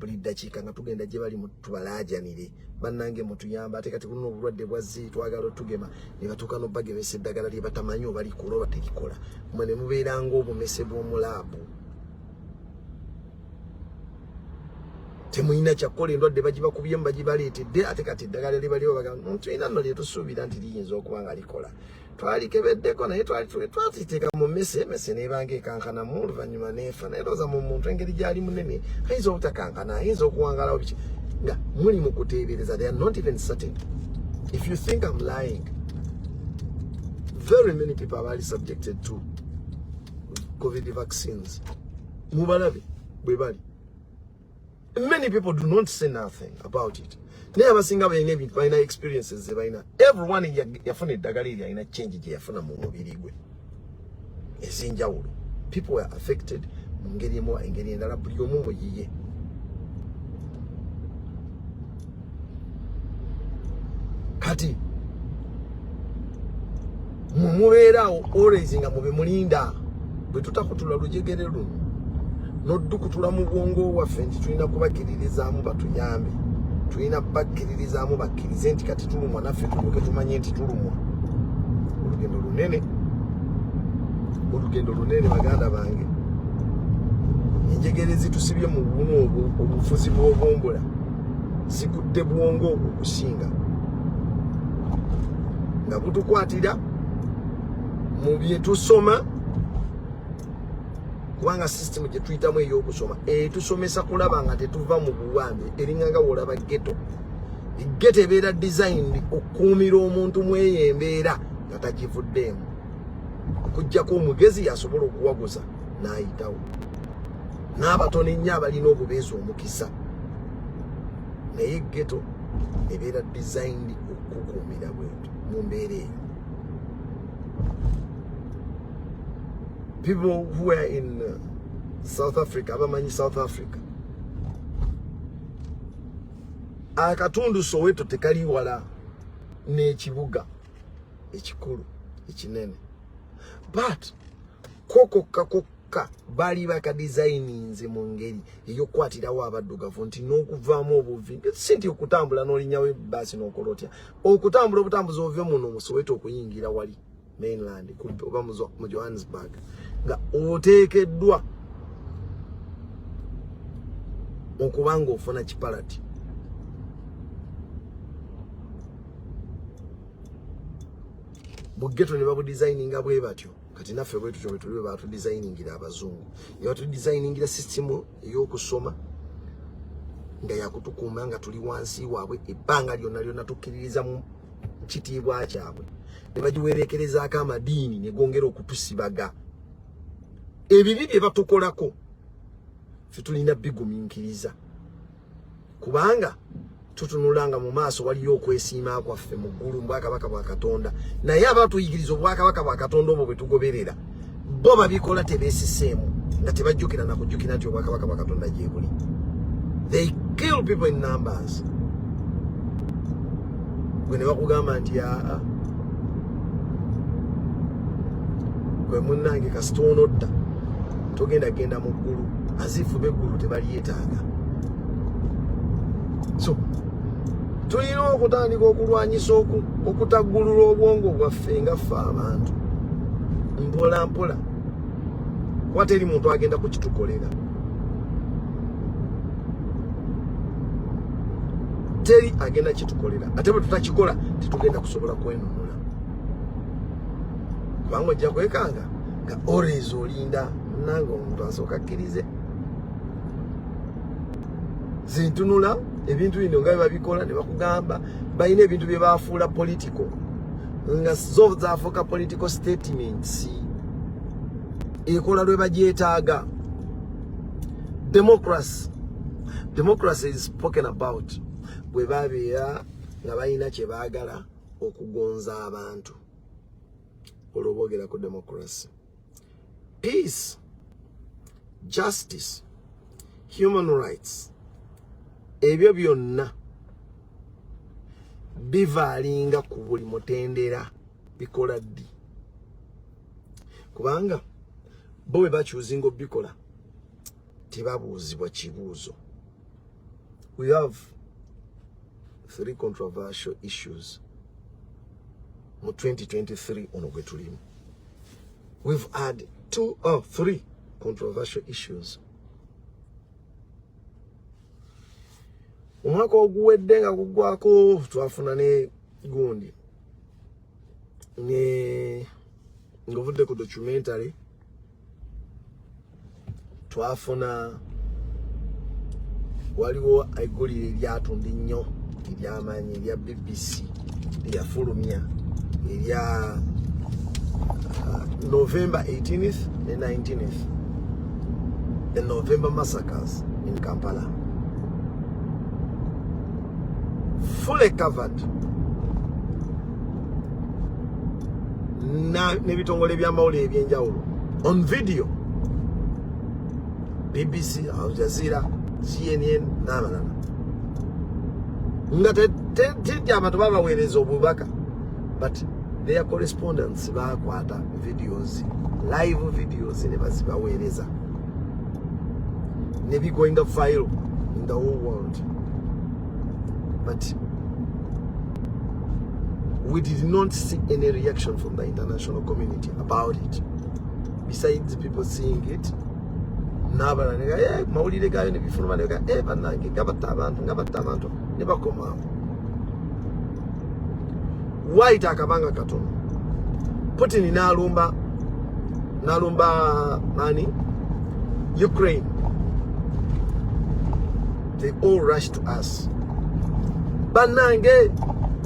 buli ddakiika nga tugenda gye bali tubalaajanire. Bannange mutuyamba ate kati kuno obulwadde bwazzi twagala otugema ne batuuka n'obagemesa eddagala lye batamanyi oba likola oba terikola. Mmwe ne mubeera ng'obumese bw'omulaabu. Temuyina kyakola endwadde bagibakubyemu bagibaleetedde ate kati eddagala libaliwo bagamba tulina nno lyetusuubira nti liyinza okuba nga likola. Twalikebeddeko naye twaliteeka mu mese nebanga ekankanamu oluvannyuma neefa naye looza mu muntu engeri gyali munene ayinza obutakankana ayinza okuwangalawo biki nga muli mu kuteebereza. They are not even certain. If you think I'm lying, very many people are subjected to COVID vaccines. Mubalabe bwe bali. Many people do not say nothing about it. Never sing about any final experiences. Everyone yafuna eddagala eryo alina change gye yafuna mu mubiri gwe ezinjawulo. People were affected mu ngeri emu engeri endala, buli omu muyiye. Kati mumubeerawo always nga mube mulinda bwe tutakutula lujegere luno n'oddukutula mu bwongo waffe nti tulina kubakkiririzaamu batuyambe, tulina bakkiririzaamu bakkirize nti kati tulumwa naffe tulyoke tumanye nti tulumwa. Olugendo lunene baganda bange. Enjegere zitusibye mu buno obufuzi bw'obombola zikudde bwongo okusinga nga butukwatira mu bye tusoma, kubanga system gye tuyitamu ey'okusoma tusomesa kulaba nga tetuva mu buwambe eringanga wolaba ghetto. Ghetto ebeera designed okukuumira omuntu mweyembeera nga takivuddeemu, okuggyako omugezi asobola okuwaguza n'ayitawo, n'abatono ennyo abalina obubeezi omukisa, naye ghetto ebeera designed okukuumira bwetyo mu mbeera eyo. People who are in South Africa, abamanyi South Africa, akatundu Soweto tekali wala n'ekibuga ekikulu ekinene, but kokka bali bakadizayininze mu ngeri ey'okukwatirawo abaddugavu nti n'okuvaamu obuvi si nti okutambula n'olinyawo ebbaasi n'okola otya, okutambula obutambuzi ove muno mu Soweto okuyingira wali mainland oba mu Johannesburg nga oteekeddwa okuba nga ofuna kipalati. Bugeto ne babudesigninga bwe batyo, kati naffe bwe tutyo bwe tuli batudesigningira abazungu, ne batudesigningira system ey'okusoma nga yakutukuuma nga tuli wansi waabwe ebbanga lyonna tukkiririza mu kitiibwa kyabwe, ne bagiwereekerezaako amadiini ne gongera okutusibaga. Ebibi bye batukolako ffe tulina bigumiikiriza, kubanga tutunulanga mu maaso waliyo okwesiima kwaffe mu ggulu mu bwakabaka bwa Katonda, naye abatuyigiriza obwakabaka bwa Katonda obwo bwe tugoberera bo babikola tebeesiseemu nga tebajjukira na kujjukira nti obwakabaka bwa Katonda gye buli. They kill people in numbers. Gwe ne bakugamba nti gwe munnange kasita onodda togenda mu ggulu azifu b'eggulu tebalyetaaga. So tulina okutandika okulwanyisa okutaggulula obwongo bwaffe nga ffe abantu mpola mpola, kuba teri muntu agenda kukitukolera, teri agenda kitukolera, ate bwe tutakikola tetugenda kusobola kwenunula, kubanga ojja kwekanga nga always olinda nange omuntu asooka akkirize zintunula ebintu bino nga babikola ne bakugamba balina ebintu bye bafuula political nga zo zaafuuka political statements ekola lwe bagyetaaga. Democracy is spoken about bwe babeera nga balina kye baagala okugonza abantu olwo boogera ku democracy. Peace, justice, human rights, ebyo byonna bivaalinga ku buli mutendera bikola ddi. Kubanga bo bwe bakyuzinga obikola tebabuuzibwa kibuuzo. We have 3 controversial issues mu 2023 ono gwe tulimu. We've had 2 or 3 controversial issues. Omwaka oguwedde nga gugwako twafuna ne gundi ne ngovudde ku documentary twafuna waliwo aigulire eryatunda nnyo eryamanyi erya BBC lyafulumya erya November 18th and 19th, the November massacres in Kampala. Fully covered. Nebitongole by'amawulire ebyenjawulo on video. BBC, Al Jazeera, CNN, n'amalala. Nga tejja abantu babaweereza obubaka, but their correspondents bakwata videos, live videos ne bazibaweereza. Ne going viral in the whole world. But we did not see any reaction from the international community about it. Besides people seeing it, nabana nega mawulire gayo ne bifuluma nega banange gabatta abantu ne bakoma. White akabanga katono. Putin nalumba nani? Ukraine. They all rushed to us. Banange,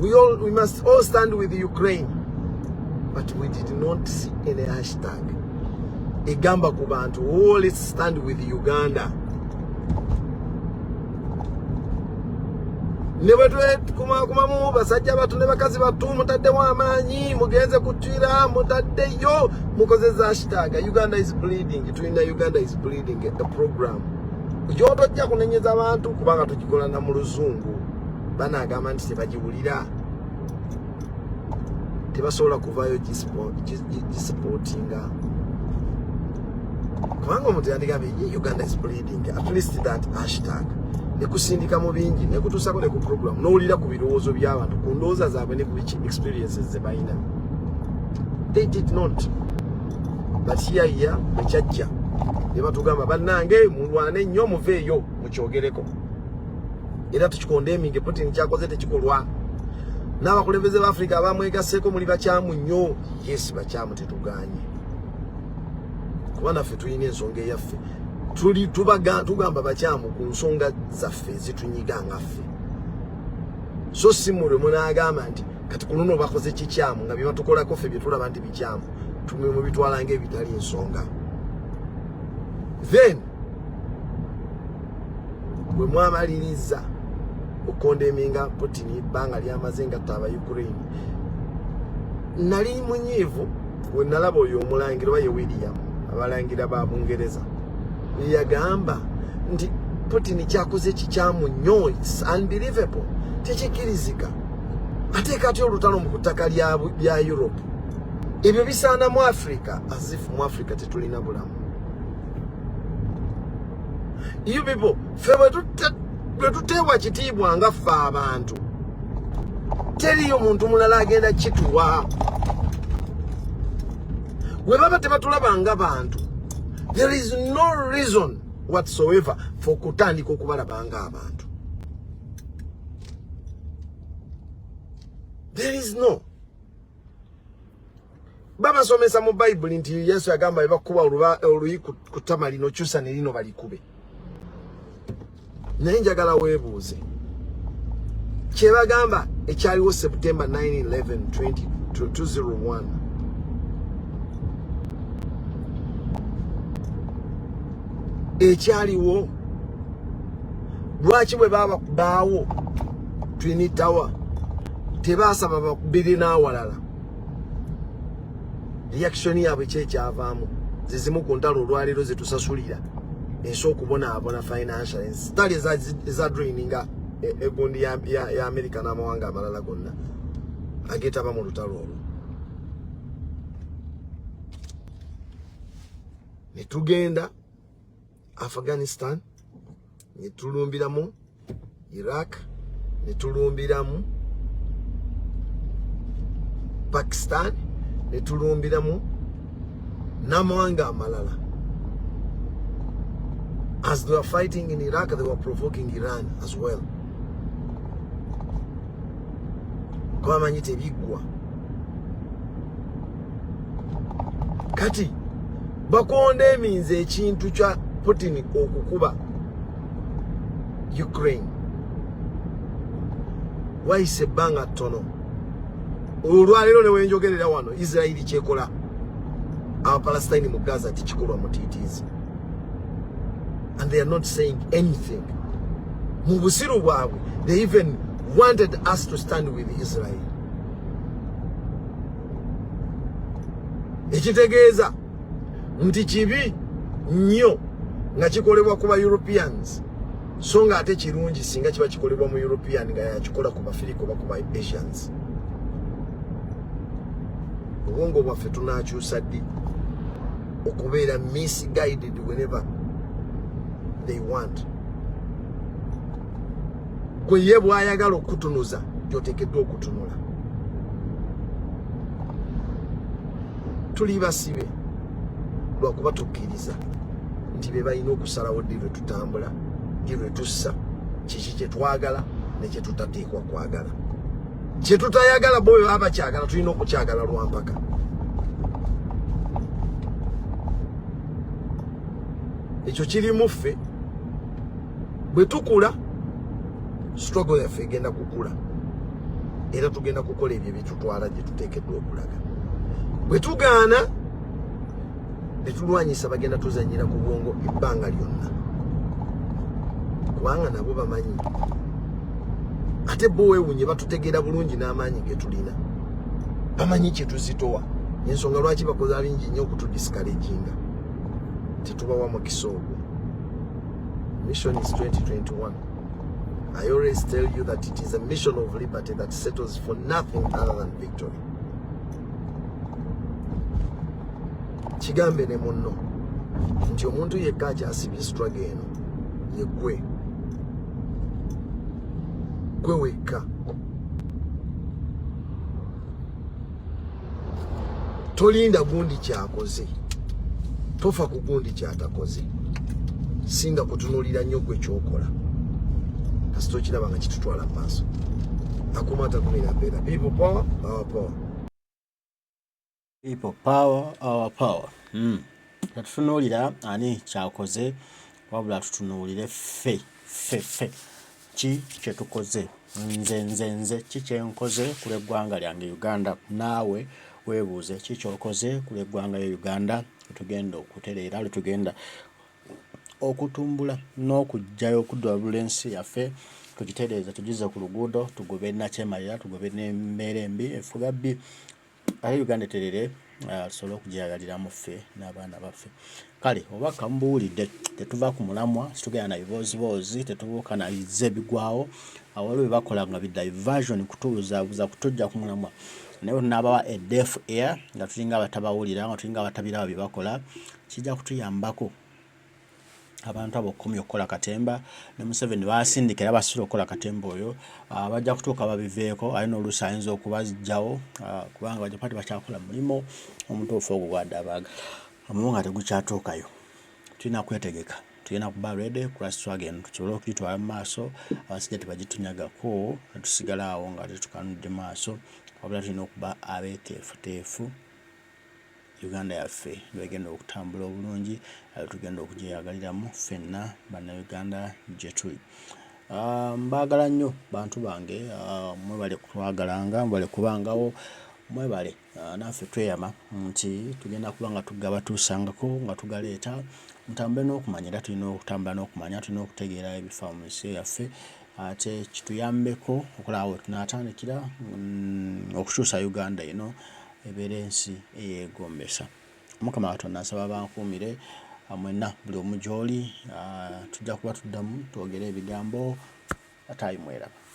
we must all stand with Ukraine. But we did not see any hashtag. Igamba kubantu, oh, let's stand with Uganda. Nebatwe kuma mu basajja batu ne bakazi batu mutadde w'amaanyi mugenze kutwira mutadde yo mukozeza hashtag Uganda is bleeding. Twina Uganda is bleeding a program. Yo tojja kunenyeza abantu kubanga tukikola na mu luzungu. Bana agamba nti tebagiwulira. Tebasobola kuvaayo gisupportinga. Kubanga omuntu yandigambe Uganda is bleeding. At least that hashtag. Nekusindika mu bingi, nekutusako ne ku program. N'owulira ku birowoozo by'abantu, ku ndowooza zaabwe ne ku experiences ze balina. They did not. But here, ekyajja. Ne batugamba bannange mulwane nnyo muveeyo mukyogereko. Era tukikondeminge Putin kyakoze tekikolwa. N'abakulembeze b'Afrika abamwegaseeko muli bakyamu nnyo. Yes, bakyamu tetuganye. Kuba naffe tulina ensonga eyaffe. Tugamba bakyamu ku nsonga zaffe zitunyiga ngaffe. So simulwe munagamba nti kati kunono bakoze kikyamu nga byebatukolako ffe bye tulaba nti bikyamu tumwe mu bitwala ng'ebitali nsonga. Then bwe mwamaliriza okondeminga Putin ebbanga lyamaze ngatta aba Ukraine, nali munyiivu we nalaba oyo omulangira oba ye William abalangira ba Bungereza yagamba nti Putin kyakoze kikyamu nnyo, it's unbelievable, tekikirizika. Ate kati olutalo mu ttaka lya Europe ebyo bisaana mu Africa, as if mu Africa tetulina bulamu. You people, ffe bwe tuteebwa kitiibwa nga ffe abantu, teriyo muntu mulala agenda kituwa. Bwe baba tebatulaba nga bantu, there is no reason whatsoever for kutandika okubalaba nga abantu. There is no. Baba somesa mu Bible nti Yesu yagamba ebakuba oluyi ku ttama lino kyusa ne lino balikube. Naye njagala weebuuze kye bagamba ekyaliwo September 9/11 2001 ekyaliwo lwaki bwe baba baawo Twin Tower tebasaba bakubiri n'awalala reaction yaabwe kyekyavaamu zizimu ku ntalo olwaleero zetusasulira enso okubonaabona financial ensitali eza draininga egundi ya America n'amawanga amalala gonna agetaba mu lutalo olwo. Ne tugenda Afghanistan, ne tulumbiramu Iraq, ne tulumbiramu Pakistan, ne tulumbiramu n'amawanga amalala. As they were fighting in Iraq, they were provoking Iran as well. Kwamanyi tebiggwa. Kati bakonde eminze ekintu kya Putin okukuba Ukraine. Wayise ebbanga ttono. Olwaleero ne wenjogerera wano Israeli kyekola Abapalestine mu Gaza tikikolwa mutiitiizi. And they are not saying anything. Mu busiru bwabwe, they even wanted us to stand with Israel. Ekitegeeza nti kibi nnyo nga kikolebwa ku ba Europeans, so nga ate kirungi singa kiba kikolebwa mu European nga yakikola ku Bafirika oba ku ba Asians. Obwongo bwaffe tunaakyusa ddi okubeera misguided whenever they want. Gwe ye bw'ayagala okutunuza gy'oteekeddwa okutunula. Tuli basibe lwakuba tukkiriza nti be balina okusalawo ddi lwe tutambula, ddi lwe tussa, kiki kye twagala ne kye tutateekwa kwagala. Kye tutayagala boyo baba bakyagala, tulina okukyagala lwampaka. Ekyo kirimu ffe bwe tukula, struggle yaffe egenda kukula era tugenda kukola ebyo bitutwala gye tuteekeddwa okulaga. Bwe tugaana ne tulwanyisa bagenda tuzanyira ku bwongo ebbanga lyonna, kubanga nabo bamanyi ate bo weewunye batutegeera bulungi n'amaanyi ge tulina, bamanyi kye tuzitowa. Ensonga lwaki bakoze bingi nnyo okutudiscouraginga, tetubawa mukisa ogwo. Mission is 2021. I always tell you that it is a mission of liberty that settles for nothing other than victory. Kigambe ne munno nti omuntu yekka akyasibye struggle eno ye gwe wekka. Tolinda gundi kyakoze, tofa ku gundi kyatakoze, singa kutunulira nnyo gwe kyokola kasito kiraba nga kitutwala mu maaso. Akumata kumira mbeera. People power, our power. People power, our power. Tutunuulira ani kyakoze wabula tutunuulire ffe ki kye tukoze. Nze ki kye nkoze ku lw'eggwanga lyange Uganda. Naawe weebuuze ki ky'okoze ku lw'eggwanga lya Uganda. Tugenda okutereera, tugenda okutumbula n'okujjayo okudwabula ensi yaffe, tugitereeza tugize ku luguudo, tugobe nakyemalira, tugobe n'embeera embi, efuga bbi. Ate Uganda eterere tusobole okugyagaliramu ffe n'abaana baffe. Kale oba kamubuulidde tetuva ku mulamwa, situgenda na biboozibozi, tetubuuka na bizze ebigwawo, awaliwo bye bakola nga bidiversion kutubuzaabuza kutujja ku mulamwa. Naye tunaabawa a deaf ear nga tulinga abatabawulira, nga tulinga abatabiraba bye bakola, kijja kutuyambako abantu abo okumya okukola katemba. Ne Museveni baasindika era basula okukola katemba oyo, bajja kutuuka babiveeko, alina oluusi ayinza okubajjawo kubanga bajapati bakyakola mulimo omutuufu ogwo gwadde abaaga omulimu nga tegukyatuukayo. Tulina kwetegeka, tulina kuba ready ku struggle eno, tusobole okugitwala mu maaso, abasajja tebagitunyagako netusigala awo nga tetukanudde maaso, wabula tulina okuba abeeteefuteefu. Uganda yaffe begenda okutambula obulungi, tugenda okugyeyagaliramu ffenna bannayuganda gye tuli. Mbaagala nnyo bantu bange, mwebale kutwagalanga, mwebale kubangawo, mwebale naffe tweyama nti tugenda kuba nga tugaba tuusangako nga tugaleeta. Mutambule n'okumanya era tulina okutambula n'okumanya, tulina okutegeera ebifa mu nsi yaffe ate kituyambeko okulaba we tunatandikira okukyusa Uganda eno ebeera ensi eyegombesa. Mukama Katonda nsaba bankuumire mwenna buli omu gy'oli, tujja kuba tuddamu twogere ebigambo atayimweraba.